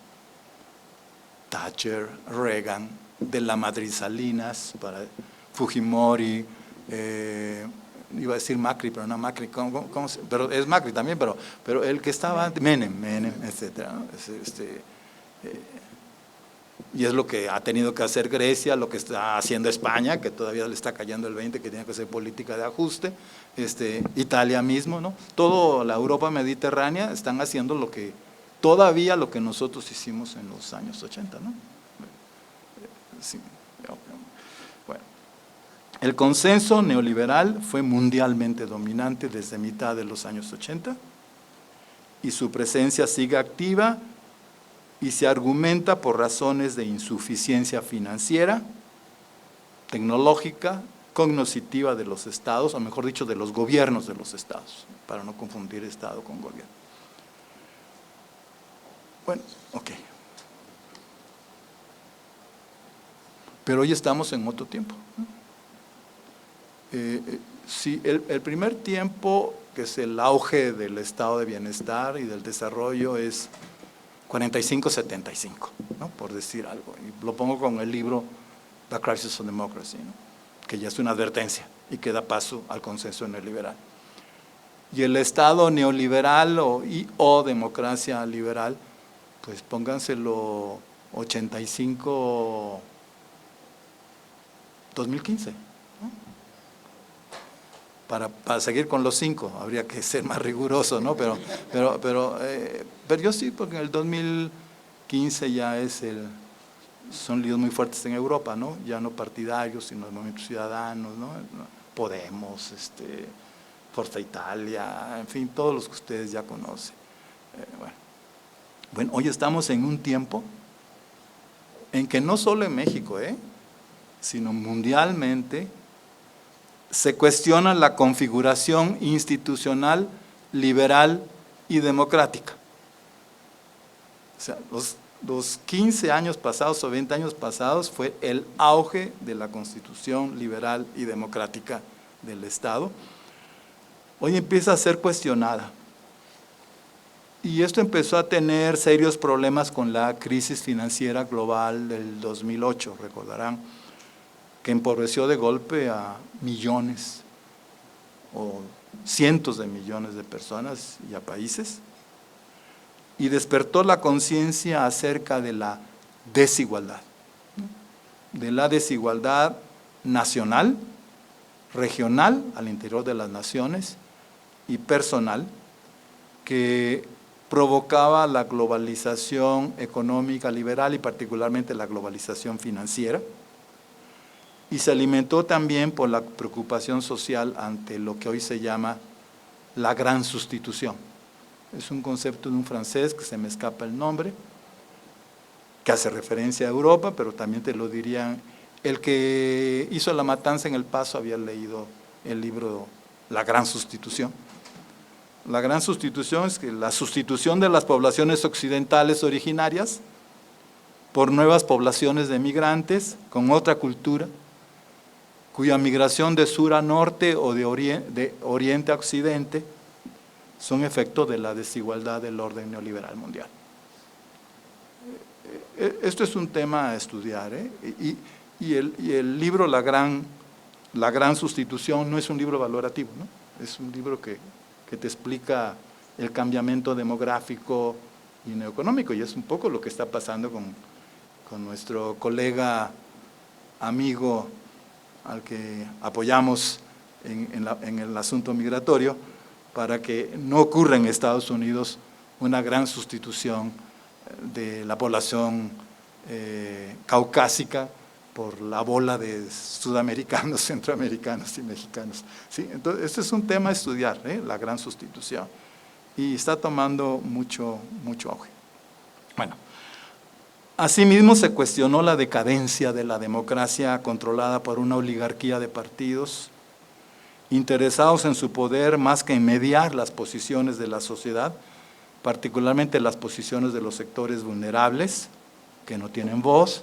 Thatcher, Reagan, de la Madrid Salinas, para Fujimori, iba a decir Macri, pero no Macri, pero es Macri también, pero el que estaba, Menem, etcétera, ¿no? Y es lo que ha tenido que hacer Grecia, lo que está haciendo España, que todavía le está cayendo el 20, que tiene que hacer política de ajuste, Italia mismo, ¿no? Toda la Europa mediterránea están haciendo lo que nosotros hicimos en los años 80, ¿no? Sí. Bueno, el consenso neoliberal fue mundialmente dominante desde mitad de los años 80 y su presencia sigue activa y se argumenta por razones de insuficiencia financiera, tecnológica, cognoscitiva de los estados, o mejor dicho, de los gobiernos de los estados, para no confundir estado con gobierno. Bueno, ok. Pero hoy estamos en otro tiempo, ¿no? Sí, el primer tiempo, que es el auge del estado de bienestar y del desarrollo, es 45-75, ¿no? Por decir algo. Y lo pongo con el libro The Crisis of Democracy, ¿no? Que ya es una advertencia y que da paso al consenso neoliberal. Y el estado neoliberal o democracia liberal, pues pónganselo 85-2015. Para seguir con los 5, habría que ser más riguroso, ¿no? Pero yo sí, porque en el 2015 ya son líos muy fuertes en Europa, ¿no? Ya no partidarios, sino movimientos ciudadanos, ¿no? Podemos, Forza Italia, en fin, todos los que ustedes ya conocen. Bueno, hoy estamos en un tiempo en que no solo en México, sino mundialmente, se cuestiona la configuración institucional, liberal y democrática. O sea, los 15 años pasados o 20 años pasados fue el auge de la constitución liberal y democrática del Estado. Hoy empieza a ser cuestionada. Y esto empezó a tener serios problemas con la crisis financiera global del 2008, recordarán, que empobreció de golpe a millones o cientos de millones de personas y a países, y despertó la conciencia acerca de la desigualdad nacional, regional, al interior de las naciones, y personal, que provocaba la globalización económica liberal y particularmente la globalización financiera, y se alimentó también por la preocupación social ante lo que hoy se llama la gran sustitución. Es un concepto de un francés que se me escapa el nombre, que hace referencia a Europa, pero también te lo dirían, el que hizo la matanza en El Paso había leído el libro La Gran Sustitución. La Gran Sustitución es que la sustitución de las poblaciones occidentales originarias por nuevas poblaciones de migrantes con otra cultura, cuya migración de sur a norte o de oriente a occidente son efecto de la desigualdad del orden neoliberal mundial. Esto es un tema a estudiar, y el libro La Gran Sustitución no es un libro valorativo, ¿no? Es un libro que te explica el cambiamiento demográfico y neoeconómico, y es un poco lo que está pasando con nuestro colega, amigo, al que apoyamos en el asunto migratorio, para que no ocurra en Estados Unidos una gran sustitución de la población caucásica por la bola de sudamericanos, centroamericanos y mexicanos. ¿Sí? Entonces, este es un tema a estudiar, la gran sustitución, y está tomando mucho auge. Bueno, asimismo se cuestionó la decadencia de la democracia controlada por una oligarquía de partidos interesados en su poder más que en mediar las posiciones de la sociedad, particularmente las posiciones de los sectores vulnerables, que no tienen voz,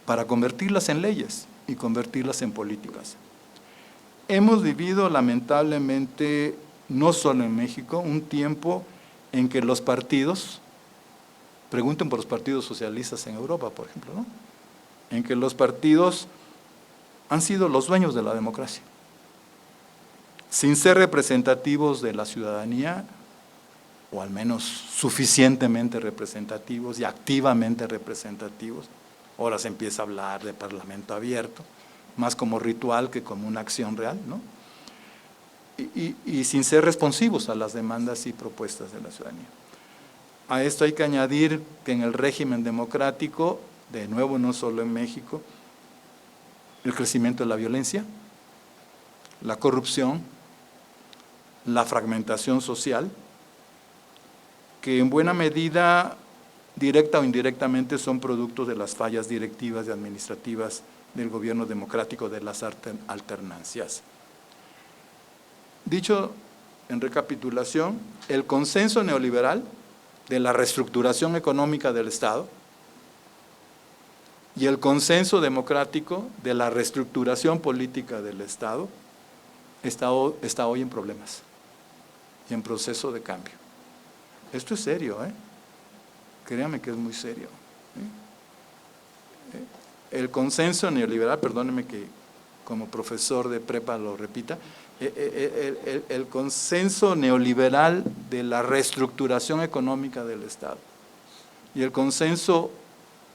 para convertirlas en leyes y convertirlas en políticas. Hemos vivido lamentablemente, no solo en México, un tiempo en que los partidos, pregunten por los partidos socialistas en Europa, por ejemplo, ¿no? En que los partidos han sido los dueños de la democracia, sin ser representativos de la ciudadanía, o al menos suficientemente representativos y activamente representativos. Ahora se empieza a hablar de parlamento abierto, más como ritual que como una acción real, ¿no? Y sin ser responsivos a las demandas y propuestas de la ciudadanía. A esto hay que añadir que en el régimen democrático, de nuevo no solo en México, el crecimiento de la violencia, la corrupción, la fragmentación social, que en buena medida, directa o indirectamente, son productos de las fallas directivas y administrativas del gobierno democrático de las alternancias. Dicho en recapitulación, el consenso neoliberal de la reestructuración económica del Estado y el consenso democrático de la reestructuración política del Estado está hoy en problemas y en proceso de cambio. Esto es serio, créanme que es muy serio. El consenso neoliberal, perdónenme que como profesor de prepa lo repita, el consenso neoliberal de la reestructuración económica del Estado y el consenso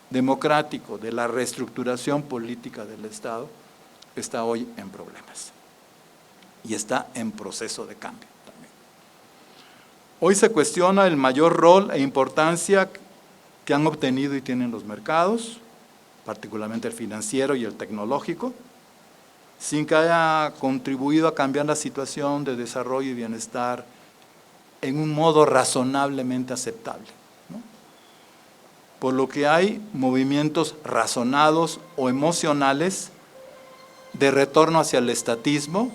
democrático de la reestructuración política del Estado está hoy en problemas y está en proceso de cambio también. Hoy se cuestiona el mayor rol e importancia que han obtenido y tienen los mercados, particularmente el financiero y el tecnológico, sin que haya contribuido a cambiar la situación de desarrollo y bienestar en un modo razonablemente aceptable, ¿no? Por lo que hay movimientos razonados o emocionales de retorno hacia el estatismo,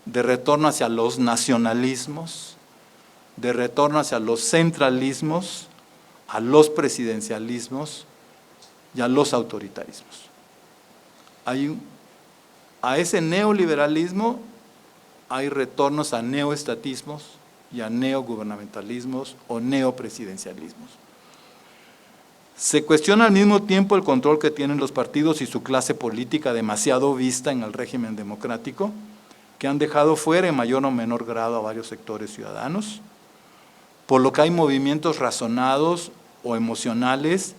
de retorno hacia los nacionalismos, de retorno hacia los centralismos, a los presidencialismos y a los autoritarismos. A ese neoliberalismo hay retornos a neoestatismos y a neogubernamentalismos o neopresidencialismos. Se cuestiona al mismo tiempo el control que tienen los partidos y su clase política demasiado vista en el régimen democrático, que han dejado fuera en mayor o menor grado a varios sectores ciudadanos, por lo que hay movimientos razonados o emocionales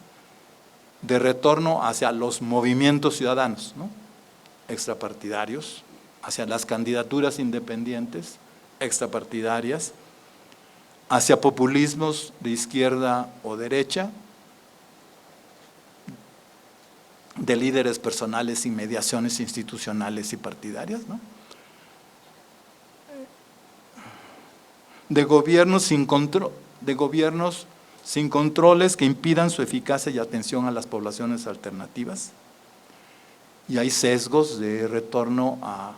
de retorno hacia los movimientos ciudadanos, ¿no? Extrapartidarios, hacia las candidaturas independientes, extrapartidarias, hacia populismos de izquierda o derecha, de líderes personales y mediaciones institucionales y partidarias, ¿no? De gobiernos sin controles que impidan su eficacia y atención a las poblaciones alternativas. Y hay sesgos de retorno a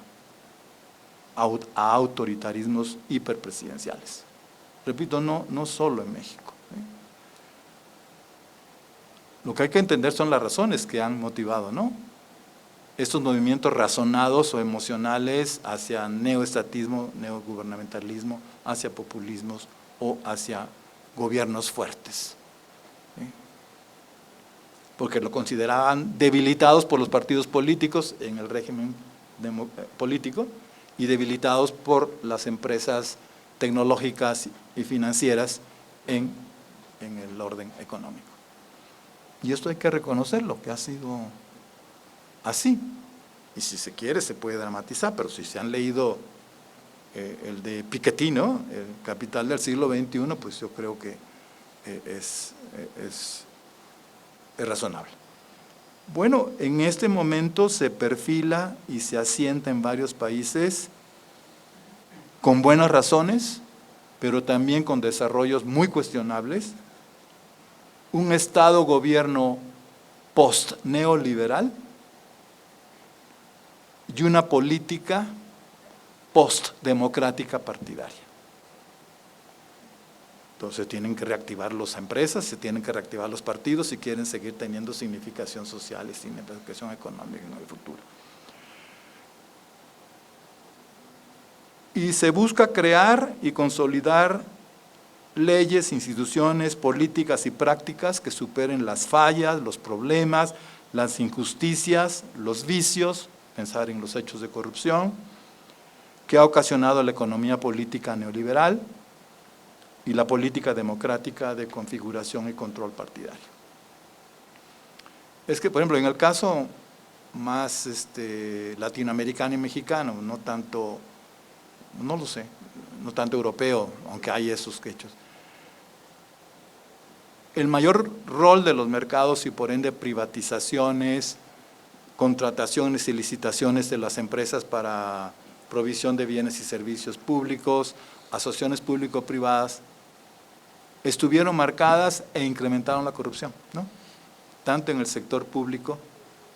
autoritarismos hiperpresidenciales. Repito, no solo en México. Lo que hay que entender son las razones que han motivado, ¿no?, estos movimientos razonados o emocionales hacia neoestatismo, neogubernamentalismo, hacia populismos o hacia gobiernos fuertes, ¿sí? Porque lo consideraban debilitados por los partidos políticos en el régimen político y debilitados por las empresas tecnológicas y financieras en el orden económico. Y esto hay que reconocerlo, que ha sido así. Y si se quiere se puede dramatizar, pero si se han leído el de Piketty, ¿no?, El Capital del siglo XXI, pues yo creo que es razonable. Bueno, en este momento se perfila y se asienta en varios países con buenas razones, pero también con desarrollos muy cuestionables, un Estado-gobierno post-neoliberal y una política post-democrática partidaria. Entonces tienen que reactivar las empresas, se tienen que reactivar los partidos si quieren seguir teniendo significación social y significación económica en el futuro. Y se busca crear y consolidar leyes, instituciones, políticas y prácticas que superen las fallas, los problemas, las injusticias, los vicios, pensar en los hechos de corrupción que ha ocasionado la economía política neoliberal y la política democrática de configuración y control partidario. Es que, por ejemplo, en el caso más latinoamericano y mexicano, no tanto europeo, aunque hay esos hechos, el mayor rol de los mercados y por ende privatizaciones, contrataciones y licitaciones de las empresas para provisión de bienes y servicios públicos, asociaciones público-privadas, estuvieron marcadas e incrementaron la corrupción, ¿no? Tanto en el sector público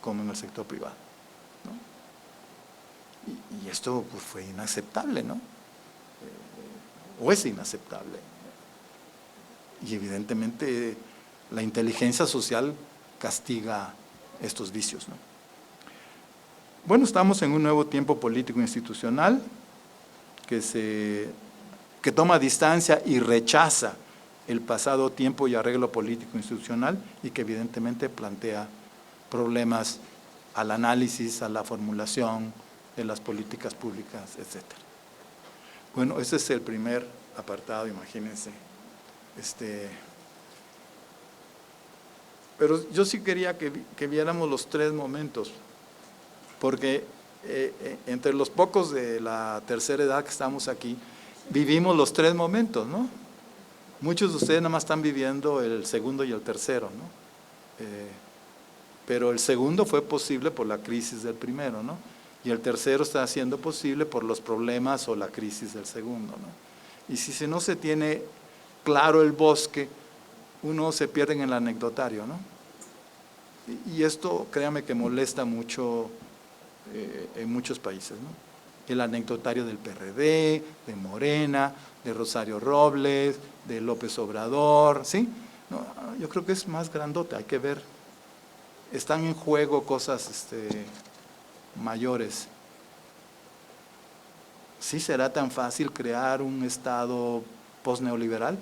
como en el sector privado, ¿no? Y esto pues, fue inaceptable, ¿no? O es inaceptable. Y evidentemente la inteligencia social castiga estos vicios, ¿no? Bueno, estamos en un nuevo tiempo político institucional que toma distancia y rechaza el pasado tiempo y arreglo político institucional y que evidentemente plantea problemas al análisis, a la formulación de las políticas públicas, etc. Bueno, ese es el primer apartado, imagínense. Pero yo sí quería que viéramos los tres momentos, porque entre los pocos de la tercera edad que estamos aquí, vivimos los tres momentos, ¿no? Muchos de ustedes nada más están viviendo el segundo y el tercero, ¿no? Pero el segundo fue posible por la crisis del primero, ¿no? Y el tercero está siendo posible por los problemas o la crisis del segundo, ¿no? Y si no se tiene claro el bosque, uno se pierde en el anecdotario, ¿no? Y esto, créame que molesta mucho en muchos países, ¿no? El anecdotario del PRD, de Morena, de Rosario Robles, de López Obrador, ¿sí? No, yo creo que es más grandote, hay que ver, están en juego cosas mayores. ¿Sí será tan fácil crear un Estado post-neoliberal?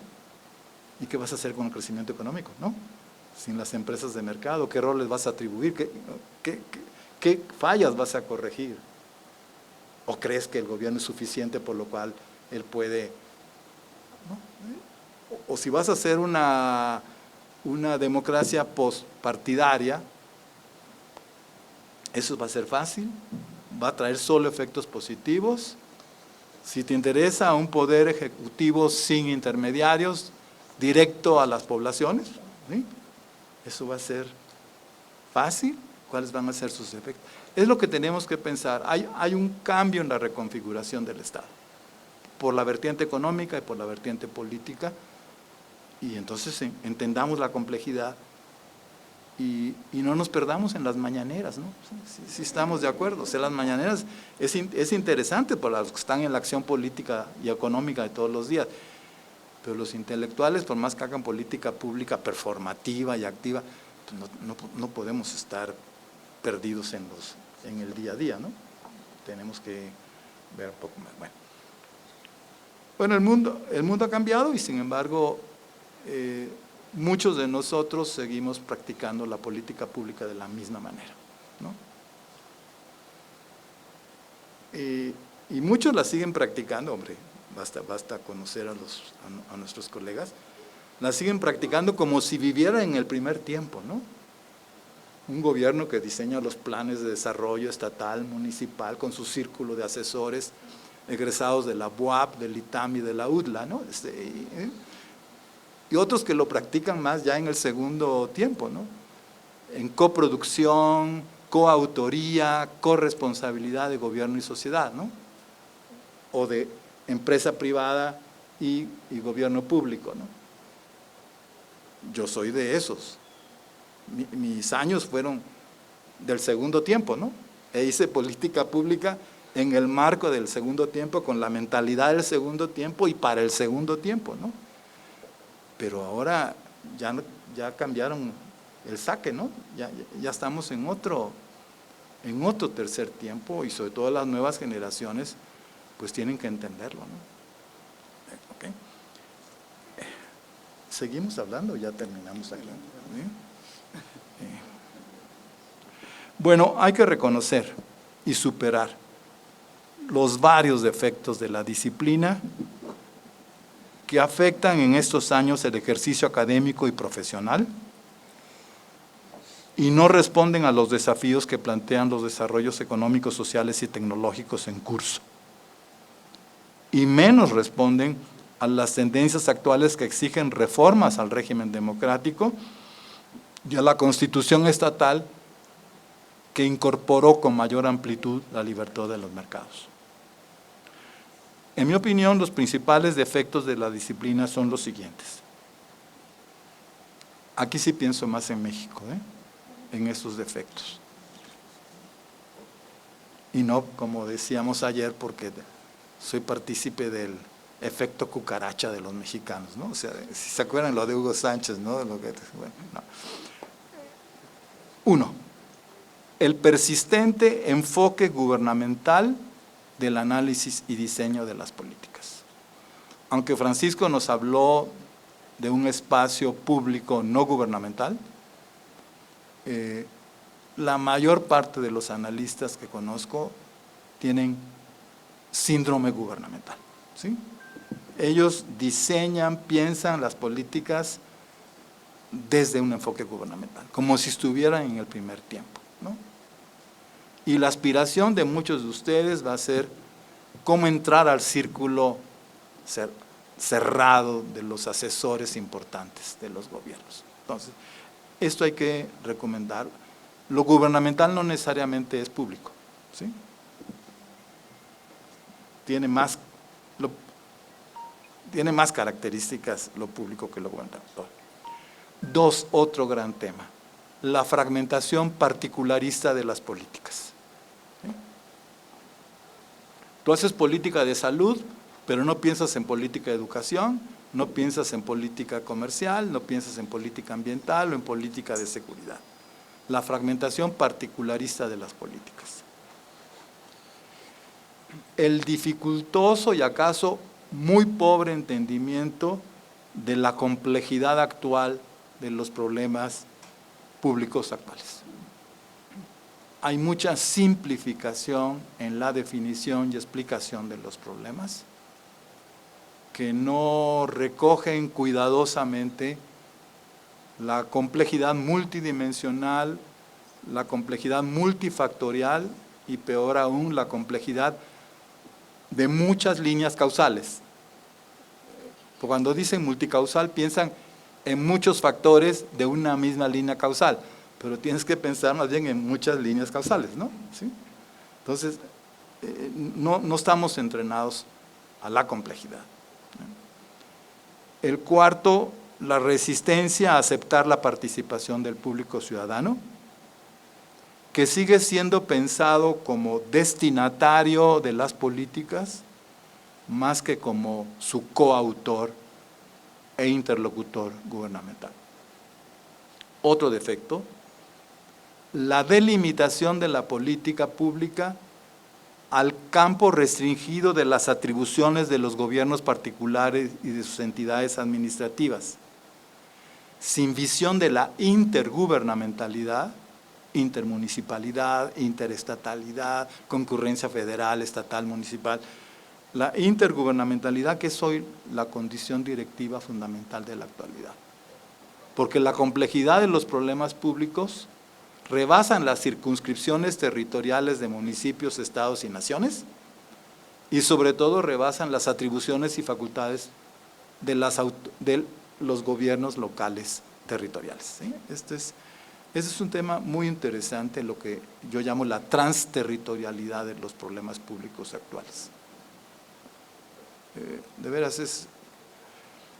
¿Y qué vas a hacer con el crecimiento económico, no? Sin las empresas de mercado, ¿qué rol les vas a atribuir? ¿Qué fallas vas a corregir? ¿O crees que el gobierno es suficiente por lo cual él puede? ¿No? O si vas a hacer una democracia postpartidaria, ¿eso va a ser fácil? ¿Va a traer solo efectos positivos? Si te interesa un poder ejecutivo sin intermediarios, directo a las poblaciones, ¿sí? ¿Eso va a ser fácil? ¿Cuáles van a ser sus efectos? Es lo que tenemos que pensar. Hay un cambio en la reconfiguración del Estado, por la vertiente económica y por la vertiente política, y entonces entendamos la complejidad y no nos perdamos en las mañaneras, ¿no? Sí estamos de acuerdo. O sea, las mañaneras es interesante para los que están en la acción política y económica de todos los días, pero los intelectuales, por más que hagan política pública performativa y activa, pues no podemos estar perdidos en el día a día, ¿no? Tenemos que ver un poco más. Bueno, el mundo ha cambiado y sin embargo muchos de nosotros seguimos practicando la política pública de la misma manera, ¿no? Y muchos la siguen practicando, hombre, basta conocer a nuestros colegas, la siguen practicando como si vivieran en el primer tiempo, ¿no? Un gobierno que diseña los planes de desarrollo estatal, municipal, con su círculo de asesores egresados de la BUAP, del ITAM y de la UDLA, ¿no? Y otros que lo practican más ya en el segundo tiempo, ¿no? En coproducción, coautoría, corresponsabilidad de gobierno y sociedad, ¿no? O de empresa privada y gobierno público, ¿no? Yo soy de esos. Mis años fueron del segundo tiempo, ¿no? E hice política pública en el marco del segundo tiempo, con la mentalidad del segundo tiempo y para el segundo tiempo, ¿no? Pero ahora ya cambiaron el saque, ¿no? Ya estamos en otro tercer tiempo y sobre todo las nuevas generaciones pues tienen que entenderlo, ¿no? ¿Okay? ¿Seguimos hablando o ya terminamos aquí? ¿Sí? Bueno, hay que reconocer y superar los varios defectos de la disciplina que afectan en estos años el ejercicio académico y profesional y no responden a los desafíos que plantean los desarrollos económicos, sociales y tecnológicos en curso. Y menos responden a las tendencias actuales que exigen reformas al régimen democrático y a la Constitución estatal que incorporó con mayor amplitud la libertad de los mercados. En mi opinión, los principales defectos de la disciplina son los siguientes. Aquí sí pienso más en México, en esos defectos. Y no, como decíamos ayer, porque soy partícipe del efecto cucaracha de los mexicanos, ¿no? O sea, si se acuerdan lo de Hugo Sánchez, ¿no? Bueno, no. 1. El persistente enfoque gubernamental del análisis y diseño de las políticas. Aunque Francisco nos habló de un espacio público no gubernamental, la mayor parte de los analistas que conozco tienen síndrome gubernamental, ¿sí? Ellos diseñan, piensan las políticas desde un enfoque gubernamental, como si estuvieran en el primer tiempo, ¿no? Y la aspiración de muchos de ustedes va a ser cómo entrar al círculo cerrado de los asesores importantes de los gobiernos. Entonces, esto hay que recomendar. Lo gubernamental no necesariamente es público, ¿sí? Tiene más características lo público que lo gubernamental. 2, otro gran tema, la fragmentación particularista de las políticas. ¿Sí? Tú haces política de salud, pero no piensas en política de educación, no piensas en política comercial, no piensas en política ambiental o en política de seguridad. La fragmentación particularista de las políticas. El dificultoso y acaso muy pobre entendimiento de la complejidad actual de los problemas públicos actuales. Hay mucha simplificación en la definición y explicación de los problemas que no recogen cuidadosamente la complejidad multidimensional, la complejidad multifactorial y peor aún la complejidad de muchas líneas causales. Cuando dicen multicausal piensan en muchos factores de una misma línea causal, pero tienes que pensar más bien en muchas líneas causales, ¿no? ¿Sí? Entonces, no estamos entrenados a la complejidad. El cuarto, la resistencia a aceptar la participación del público ciudadano, que sigue siendo pensado como destinatario de las políticas, más que como su coautor e interlocutor gubernamental. Otro defecto, la delimitación de la política pública al campo restringido de las atribuciones de los gobiernos particulares y de sus entidades administrativas, sin visión de la intergubernamentalidad, intermunicipalidad, interestatalidad, concurrencia federal, estatal, municipal. La intergubernamentalidad, que es hoy la condición directiva fundamental de la actualidad. Porque la complejidad de los problemas públicos rebasan las circunscripciones territoriales de municipios, estados y naciones, y sobre todo rebasan las atribuciones y facultades de los gobiernos locales territoriales, ¿sí? Este es un tema muy interesante, lo que yo llamo la transterritorialidad de los problemas públicos actuales. De veras es.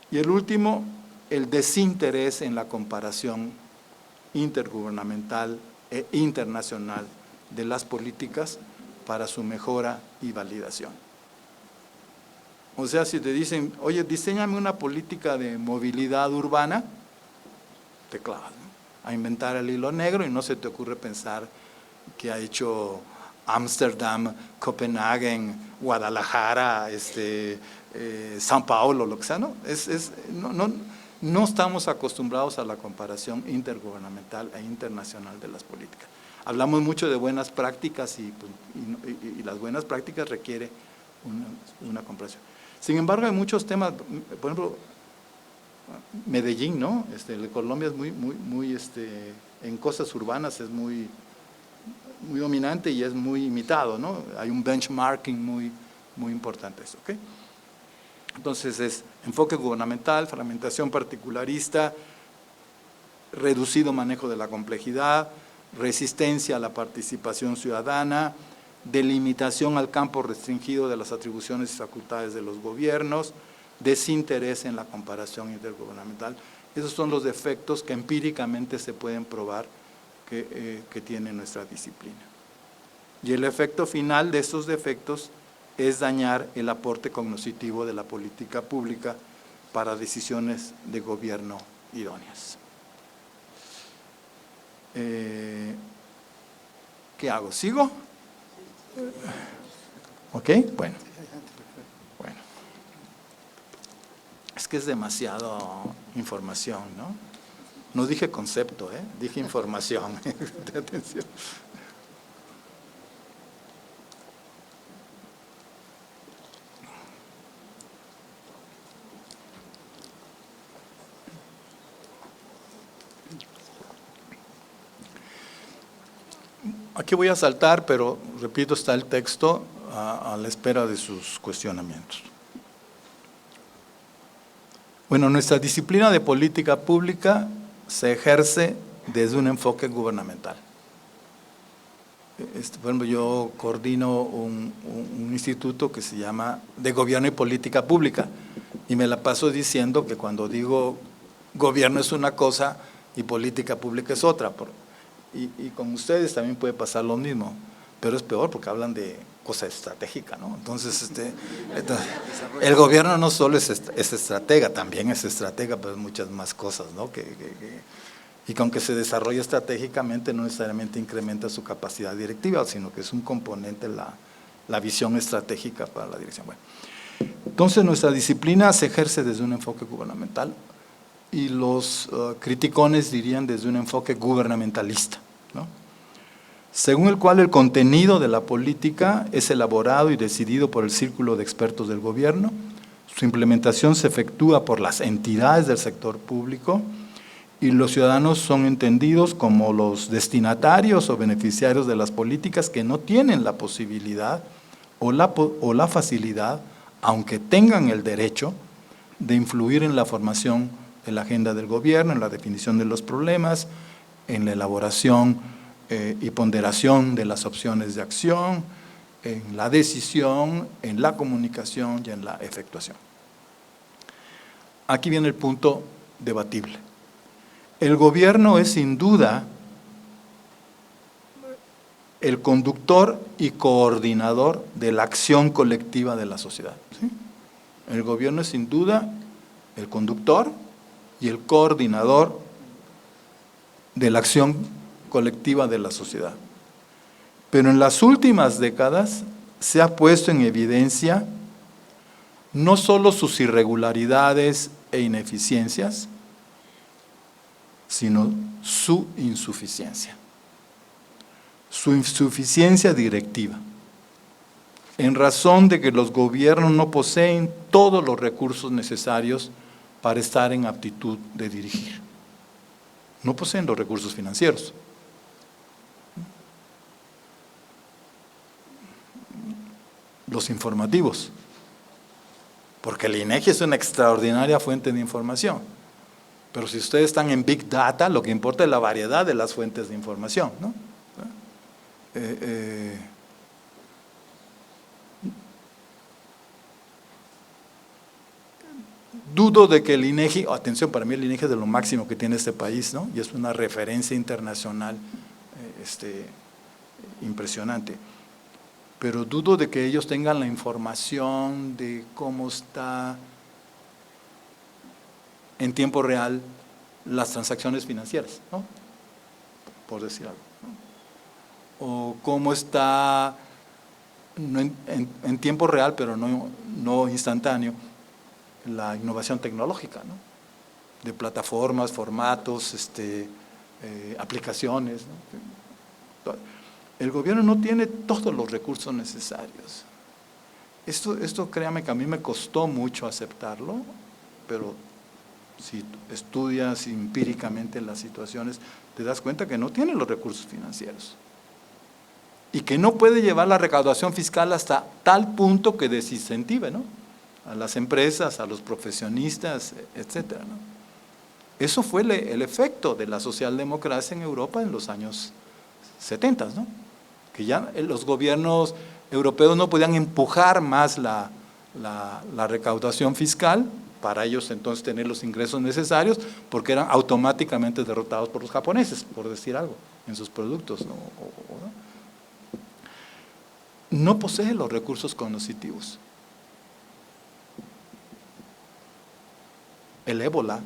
Y el último, el desinterés en la comparación intergubernamental e internacional de las políticas para su mejora y validación. O sea, si te dicen, oye, diséñame una política de movilidad urbana, te clavas, ¿no? A inventar el hilo negro y no se te ocurre pensar que ha hecho Ámsterdam, Copenhague, Guadalajara, San Paulo, lo que sea, ¿no? No estamos acostumbrados a la comparación intergubernamental e internacional de las políticas. Hablamos mucho de buenas prácticas y las buenas prácticas requieren una comparación. Sin embargo, hay muchos temas, por ejemplo, Medellín, ¿no? Colombia es muy en cosas urbanas es muy dominante y es muy imitado, ¿no? Hay un benchmarking muy importante eso, ¿ok? Entonces es enfoque gubernamental, fragmentación particularista, reducido manejo de la complejidad, resistencia a la participación ciudadana, delimitación al campo restringido de las atribuciones y facultades de los gobiernos, desinterés en la comparación intergubernamental. Esos son los defectos que empíricamente se pueden probar que tiene nuestra disciplina. Y el efecto final de estos defectos es dañar el aporte cognoscitivo de la política pública para decisiones de gobierno idóneas. ¿Qué hago? ¿Sigo? ¿Ok? Bueno. Es que es demasiado información, ¿no? No dije concepto, dije información. Atención. Aquí voy a saltar, pero repito, está el texto a la espera de sus cuestionamientos. Bueno, nuestra disciplina de política pública se ejerce desde un enfoque gubernamental. Por ejemplo, yo coordino un instituto que se llama de Gobierno y Política Pública y me la paso diciendo que cuando digo gobierno es una cosa y política pública es otra. Y con ustedes también puede pasar lo mismo, pero es peor porque hablan de cosa estratégica, ¿no? Entonces, el gobierno no solo es estratega, también es estratega, pero muchas más cosas, ¿no? Y que aunque se desarrolla estratégicamente, no necesariamente incrementa su capacidad directiva, sino que es un componente la visión estratégica para la dirección. Bueno, entonces, nuestra disciplina se ejerce desde un enfoque gubernamental y los criticones dirían desde un enfoque gubernamentalista, ¿no? Según el cual el contenido de la política es elaborado y decidido por el círculo de expertos del gobierno, su implementación se efectúa por las entidades del sector público y los ciudadanos son entendidos como los destinatarios o beneficiarios de las políticas que no tienen la posibilidad o la facilidad, aunque tengan el derecho, de influir en la formación de la agenda del gobierno, en la definición de los problemas, en la elaboración y ponderación de las opciones de acción, en la decisión, en la comunicación y en la efectuación. Aquí viene el punto debatible. El gobierno es sin duda el conductor y coordinador de la acción colectiva de la sociedad, ¿sí? El gobierno es sin duda el conductor y el coordinador de la acción colectiva de la sociedad. Pero en las últimas décadas se ha puesto en evidencia no solo sus irregularidades e ineficiencias, sino su insuficiencia directiva, en razón de que los gobiernos no poseen todos los recursos necesarios para estar en aptitud de dirigir. No poseen los recursos financieros. Los informativos, porque el INEGI es una extraordinaria fuente de información, pero si ustedes están en Big Data, lo que importa es la variedad de las fuentes de información, ¿no? Dudo de que el INEGI, atención, para mí el INEGI es de lo máximo que tiene este país, ¿no? Y es una referencia internacional impresionante. Pero dudo de que ellos tengan la información de cómo está en tiempo real las transacciones financieras, ¿no? Por decir algo, ¿no? O cómo está en tiempo real, pero no instantáneo, la innovación tecnológica, ¿no? De plataformas, formatos, aplicaciones, ¿no? El gobierno no tiene todos los recursos necesarios. Esto créame que a mí me costó mucho aceptarlo, pero si estudias empíricamente las situaciones, te das cuenta que no tiene los recursos financieros y que no puede llevar la recaudación fiscal hasta tal punto que desincentive, ¿no? A las empresas, a los profesionistas, etcétera, ¿no? Eso fue el efecto de la socialdemocracia en Europa en los años 70, ¿no? Que ya los gobiernos europeos no podían empujar más la la recaudación fiscal, para ellos entonces tener los ingresos necesarios, porque eran automáticamente derrotados por los japoneses, por decir algo, en sus productos. No posee los recursos cognitivos. El ébola,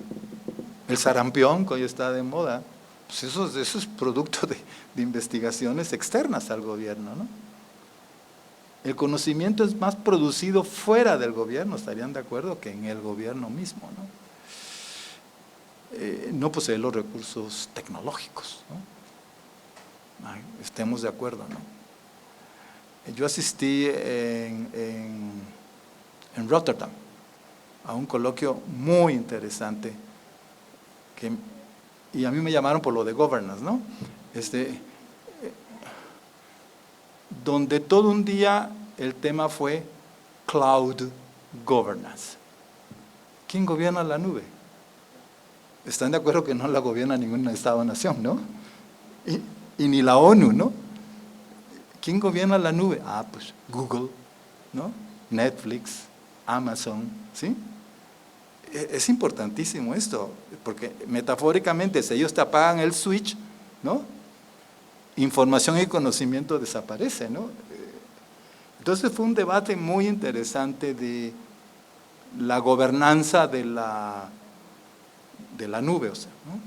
el sarampión, que hoy está de moda, pues eso es producto de investigaciones externas al gobierno, ¿no? El conocimiento es más producido fuera del gobierno, estarían de acuerdo, que en el gobierno mismo, ¿no? No posee los recursos tecnológicos, ¿no? Estemos de acuerdo, ¿no? Yo asistí en Rotterdam a un coloquio muy interesante y a mí me llamaron por lo de governance, ¿no? Donde todo un día el tema fue cloud governance. ¿Quién gobierna la nube? ¿Están de acuerdo que no la gobierna ningún Estado-nación, no? Y ni la ONU, ¿no? ¿Quién gobierna la nube? Ah, pues Google, ¿no? Netflix, Amazon, ¿sí? Es importantísimo esto, porque metafóricamente, si ellos te apagan el switch, ¿no? Información y conocimiento desaparece, ¿no? Entonces fue un debate muy interesante de la gobernanza de la nube, o sea, ¿no?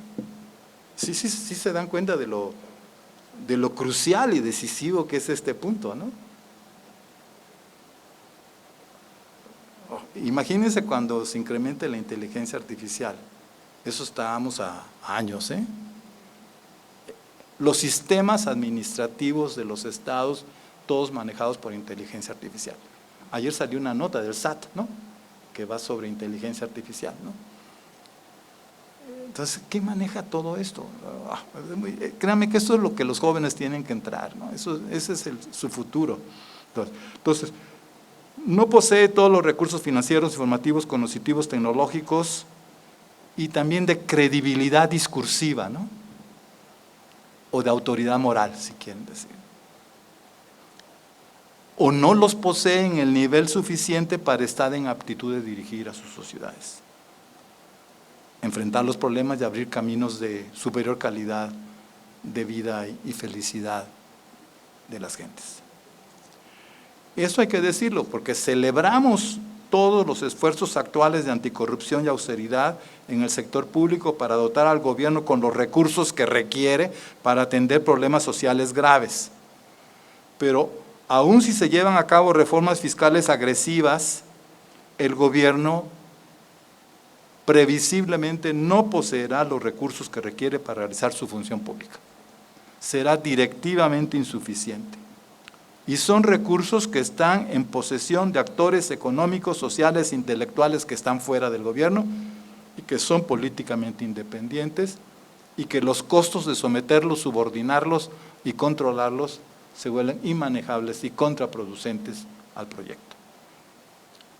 Sí se dan cuenta de lo crucial y decisivo que es este punto, ¿no? Imagínense cuando se incremente la inteligencia artificial. Eso estábamos a años, ¿eh? Los sistemas administrativos de los estados, todos manejados por inteligencia artificial. Ayer salió una nota del SAT, ¿no? Que va sobre inteligencia artificial, ¿no? Entonces, ¿quién maneja todo esto? Créanme que eso es lo que los jóvenes tienen que entrar, ¿no? Ese es su futuro. Entonces, no posee todos los recursos financieros, informativos, cognitivos, tecnológicos y también de credibilidad discursiva, ¿no? O de autoridad moral, si quieren decir. O no los posee en el nivel suficiente para estar en aptitud de dirigir a sus sociedades, enfrentar los problemas y abrir caminos de superior calidad de vida y felicidad de las gentes. Eso hay que decirlo, porque celebramos todos los esfuerzos actuales de anticorrupción y austeridad en el sector público para dotar al gobierno con los recursos que requiere para atender problemas sociales graves. Pero aun si se llevan a cabo reformas fiscales agresivas, el gobierno previsiblemente no poseerá los recursos que requiere para realizar su función pública. Será directivamente insuficiente. Y son recursos que están en posesión de actores económicos, sociales, intelectuales que están fuera del gobierno y que son políticamente independientes y que los costos de someterlos, subordinarlos y controlarlos se vuelven inmanejables y contraproducentes al proyecto.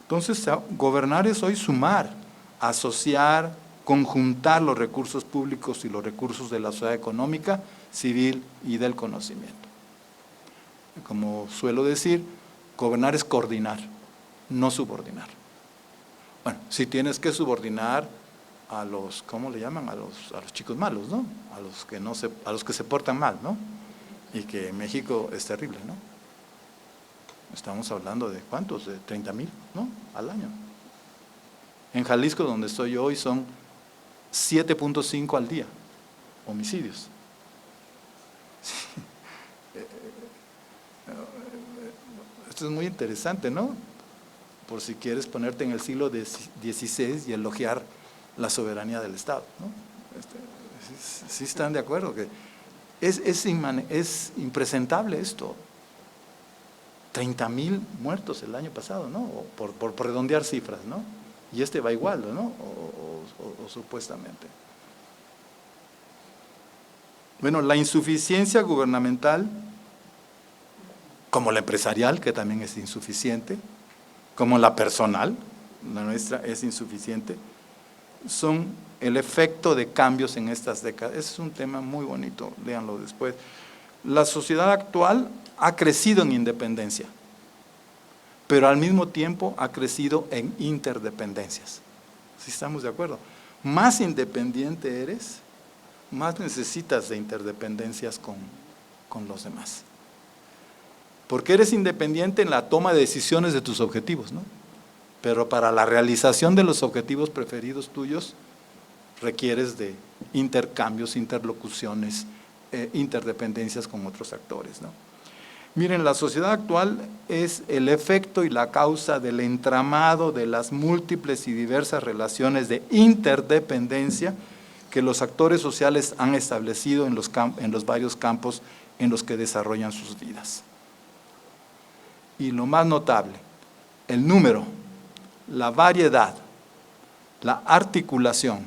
Entonces, gobernar es hoy sumar, asociar, conjuntar los recursos públicos y los recursos de la sociedad económica, civil y del conocimiento. Como suelo decir, gobernar es coordinar, no subordinar. Bueno, si tienes que subordinar a los, ¿cómo le llaman? A los chicos malos, ¿no? A los que se portan mal, ¿no? Y que en México es terrible, ¿no? Estamos hablando de ¿cuántos? De 30,000, ¿no? Al año. En Jalisco, donde estoy yo hoy, son 7.5 al día, homicidios. Sí. Esto es muy interesante, ¿no? Por si quieres ponerte en el siglo XVI y elogiar la soberanía del Estado, ¿no? Sí están de acuerdo que es impresentable esto. 30,000 muertos el año pasado, ¿no? O por redondear cifras, ¿no? Y va igual, ¿no? O supuestamente. Bueno, la insuficiencia gubernamental, como la empresarial, que también es insuficiente, como la personal, la nuestra es insuficiente, son el efecto de cambios en estas décadas. Ese es un tema muy bonito, léanlo después. La sociedad actual ha crecido en independencia, pero al mismo tiempo ha crecido en interdependencias. ¿Sí estamos de acuerdo? Más independiente eres, más necesitas de interdependencias con los demás. Porque eres independiente en la toma de decisiones de tus objetivos, ¿no? Pero para la realización de los objetivos preferidos tuyos, requieres de intercambios, interlocuciones, interdependencias con otros actores, ¿no? Miren, la sociedad actual es el efecto y la causa del entramado de las múltiples y diversas relaciones de interdependencia que los actores sociales han establecido en los varios campos en los que desarrollan sus vidas. Y lo más notable, el número, la variedad, la articulación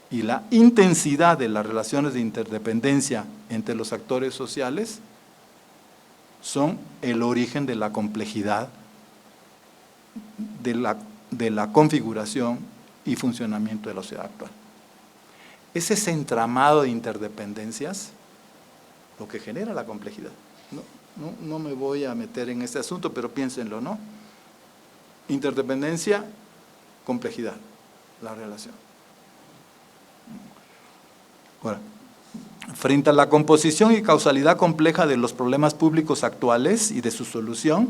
y la intensidad de las relaciones de interdependencia entre los actores sociales son el origen de la complejidad, de la configuración y funcionamiento de la sociedad actual. Es ese entramado de interdependencias lo que genera la complejidad. No me voy a meter en este asunto, pero piénsenlo, ¿no? Interdependencia, complejidad, la relación. Ahora, frente a la composición y causalidad compleja de los problemas públicos actuales y de su solución,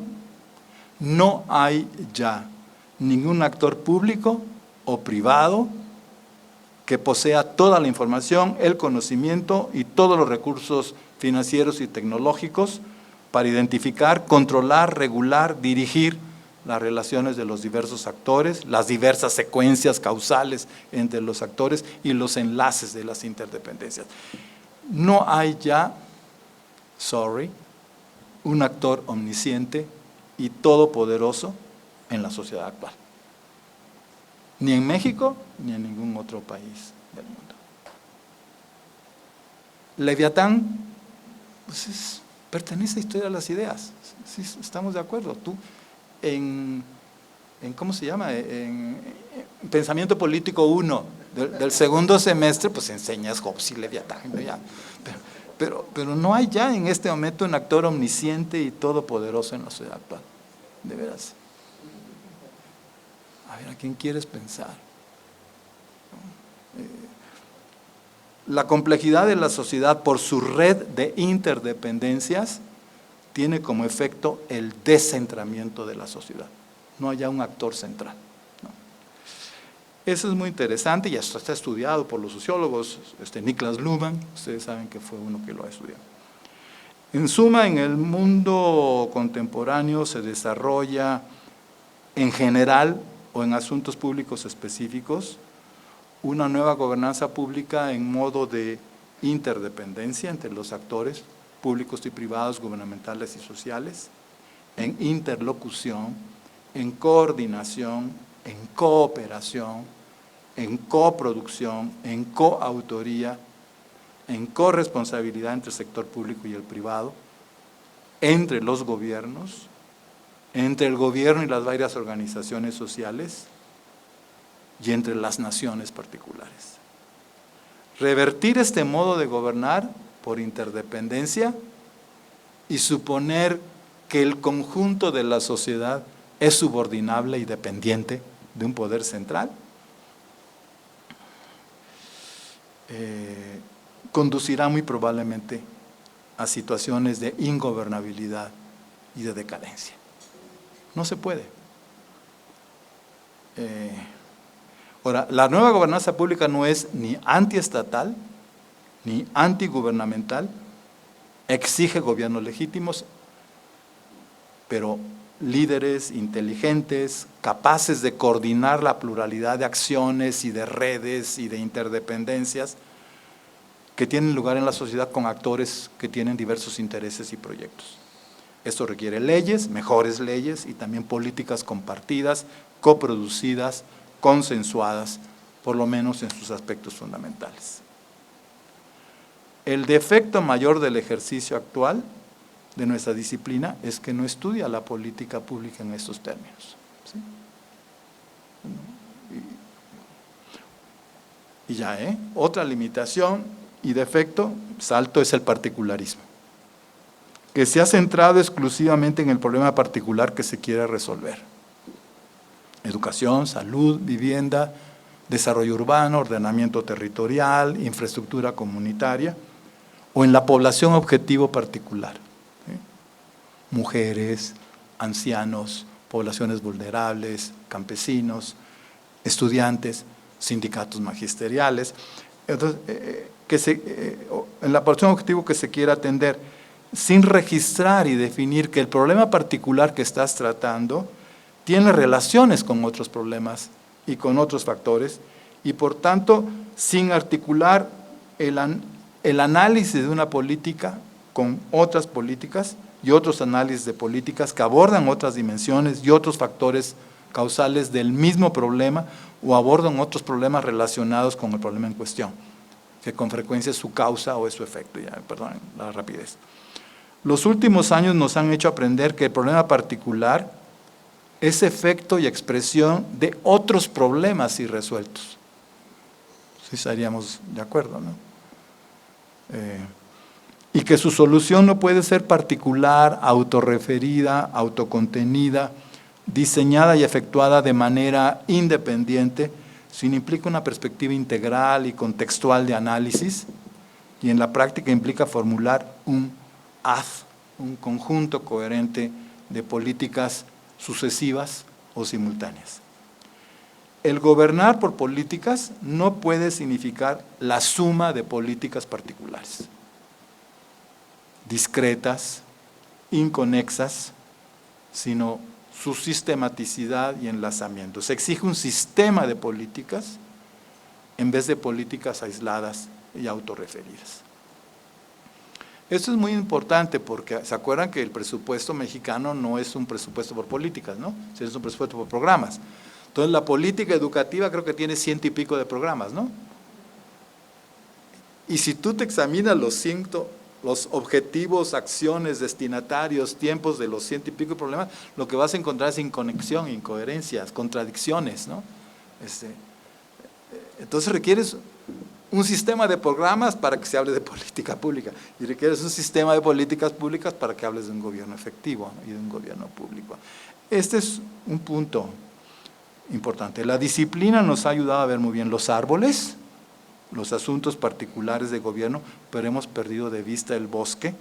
no hay ya ningún actor público o privado que posea toda la información, el conocimiento y todos los recursos financieros y tecnológicos para identificar, controlar, regular, dirigir las relaciones de los diversos actores, las diversas secuencias causales entre los actores y los enlaces de las interdependencias. No hay ya, un actor omnisciente y todopoderoso en la sociedad actual. Ni en México, ni en ningún otro país del mundo. Leviatán, pues pertenece a la historia de las ideas. Sí, estamos de acuerdo. Tú, ¿cómo se llama? En Pensamiento Político 1 del segundo semestre, pues enseñas Hobbes y Leviatán, ¿no? Ya. Pero no hay ya en este momento un actor omnisciente y todopoderoso en la sociedad actual. De veras. A ver, ¿a quién quieres pensar? La complejidad de la sociedad por su red de interdependencias tiene como efecto el descentramiento de la sociedad. No haya un actor central. ¿No? Eso es muy interesante y esto está estudiado por los sociólogos. Niklas Luhmann, ustedes saben que fue uno que lo ha estudiado. En suma, en el mundo contemporáneo se desarrolla en general o en asuntos públicos específicos una nueva gobernanza pública en modo de interdependencia entre los actores públicos y privados, gubernamentales y sociales, en interlocución, en coordinación, en cooperación, en coproducción, en coautoría, en corresponsabilidad entre el sector público y el privado, entre los gobiernos, entre el gobierno y las varias organizaciones sociales y entre las naciones particulares. Revertir este modo de gobernar por interdependencia y suponer que el conjunto de la sociedad es subordinable y dependiente de un poder central, conducirá muy probablemente a situaciones de ingobernabilidad y de decadencia. No se puede. Ahora, la nueva gobernanza pública no es ni antiestatal, ni antigubernamental, exige gobiernos legítimos, pero líderes inteligentes, capaces de coordinar la pluralidad de acciones y de redes y de interdependencias que tienen lugar en la sociedad con actores que tienen diversos intereses y proyectos. Esto requiere leyes, mejores leyes y también políticas compartidas, coproducidas, consensuadas, por lo menos en sus aspectos fundamentales. El defecto mayor del ejercicio actual de nuestra disciplina es que no estudia la política pública en estos términos. ¿Sí? Y ya, otra limitación y defecto, salto, es el particularismo. que se ha centrado exclusivamente en el problema particular que se quiere resolver. Educación, salud, vivienda, desarrollo urbano, ordenamiento territorial, infraestructura comunitaria, o en la población objetivo particular. ¿Sí? Mujeres, ancianos, poblaciones vulnerables, campesinos, estudiantes, sindicatos magisteriales. Entonces, en la población objetivo que se quiere atender, sin registrar y definir que el problema particular que estás tratando tiene relaciones con otros problemas y con otros factores, y por tanto, sin articular el análisis de una política con otras políticas y otros análisis de políticas que abordan otras dimensiones y otros factores causales del mismo problema o abordan otros problemas relacionados con el problema en cuestión, que con frecuencia es su causa o es su efecto. Ya, perdón la rapidez. Los últimos años nos han hecho aprender que el problema particular es efecto y expresión de otros problemas irresueltos. Sí estaríamos de acuerdo, ¿no? Y que su solución no puede ser particular, autorreferida, autocontenida, diseñada y efectuada de manera independiente, sino implica una perspectiva integral y contextual de análisis, y en la práctica implica formular un conjunto coherente de políticas sucesivas o simultáneas. El gobernar por políticas no puede significar la suma de políticas particulares, discretas, inconexas, sino su sistematicidad y enlazamiento. Se exige un sistema de políticas en vez de políticas aisladas y autorreferidas. Esto es muy importante porque se acuerdan que el presupuesto mexicano no es un presupuesto por políticas, ¿no? Es un presupuesto por programas. Entonces la política educativa creo que tiene 100 y pico de programas, ¿no? Y si tú te examinas los objetivos, acciones, destinatarios, tiempos de los 100 y pico de problemas, lo que vas a encontrar es inconexión, incoherencias, contradicciones, ¿no? Entonces requieres un sistema de programas para que se hable de política pública y requieres un sistema de políticas públicas para que hables de un gobierno efectivo, ¿no? Y de un gobierno público. Este es un punto importante. La disciplina nos ha ayudado a ver muy bien los árboles, los asuntos particulares de gobierno, pero hemos perdido de vista el bosque,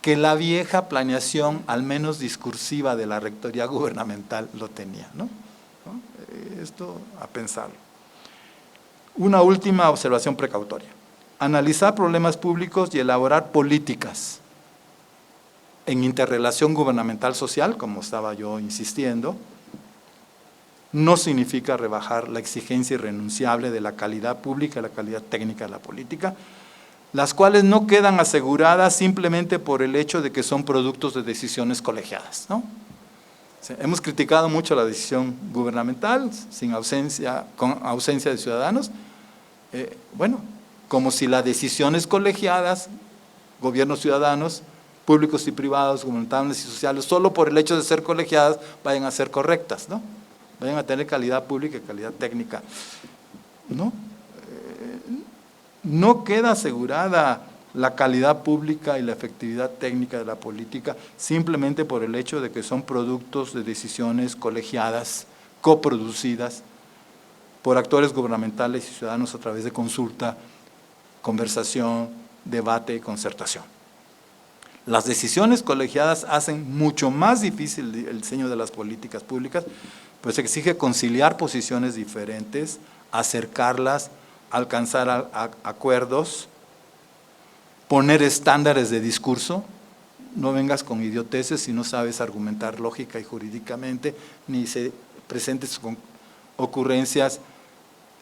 que la vieja planeación, al menos discursiva, de la rectoría gubernamental lo tenía, ¿no? Esto a pensarlo. Una última observación precautoria. Analizar problemas públicos y elaborar políticas en interrelación gubernamental social, como estaba yo insistiendo, no significa rebajar la exigencia irrenunciable de la calidad pública y la calidad técnica de la política, las cuales no quedan aseguradas simplemente por el hecho de que son productos de decisiones colegiadas, ¿no? Hemos criticado mucho la decisión gubernamental con ausencia de ciudadanos. Bueno, como si las decisiones colegiadas, gobiernos ciudadanos, públicos y privados, gubernamentales y sociales, solo por el hecho de ser colegiadas, vayan a ser correctas, ¿no? Vayan a tener calidad pública y calidad técnica. No, no queda asegurada la calidad pública y la efectividad técnica de la política simplemente por el hecho de que son productos de decisiones colegiadas, coproducidas por actores gubernamentales y ciudadanos a través de consulta, conversación, debate y concertación. Las decisiones colegiadas hacen mucho más difícil el diseño de las políticas públicas, pues exige conciliar posiciones diferentes, acercarlas, alcanzar acuerdos, poner estándares de discurso. No vengas con idioteces si no sabes argumentar lógica y jurídicamente, ni se presentes con ocurrencias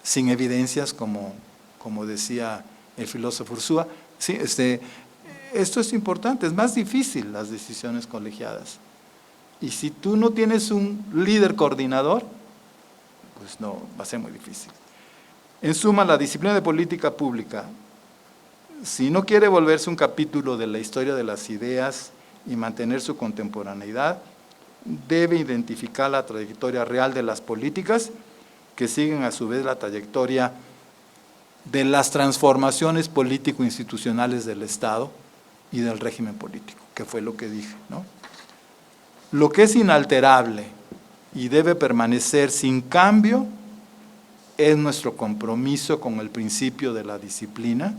sin evidencias, como decía el filósofo Ursúa. Sí, esto es importante, es más difícil las decisiones colegiadas. Y si tú no tienes un líder coordinador, pues no, va a ser muy difícil. En suma, la disciplina de política pública, si no quiere volverse un capítulo de la historia de las ideas y mantener su contemporaneidad, debe identificar la trayectoria real de las políticas que siguen a su vez la trayectoria de las transformaciones político-institucionales del Estado y del régimen político, que fue lo que dije, ¿no? Lo que es inalterable y debe permanecer sin cambio es nuestro compromiso con el principio de la disciplina,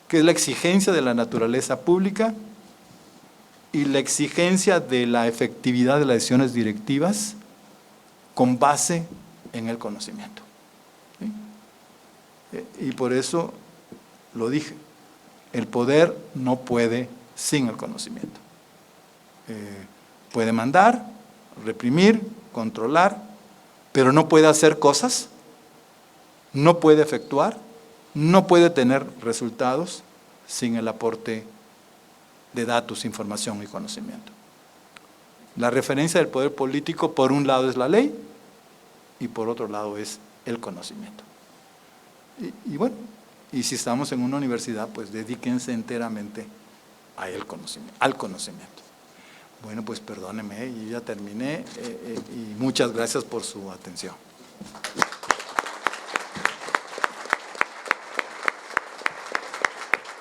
que es la exigencia de la naturaleza pública y la exigencia de la efectividad de las decisiones directivas con base en el conocimiento. ¿Sí? Y por eso lo dije, el poder no puede sin el conocimiento. Puede mandar, reprimir, controlar, pero no puede hacer cosas, no puede efectuar, no puede tener resultados sin el aporte de datos, información y conocimiento. La referencia del poder político, por un lado, es la ley y por otro lado es el conocimiento. Y bueno, y si estamos en una universidad, pues dedíquense enteramente al conocimiento. Bueno, pues perdónenme, yo ya terminé y muchas gracias por su atención.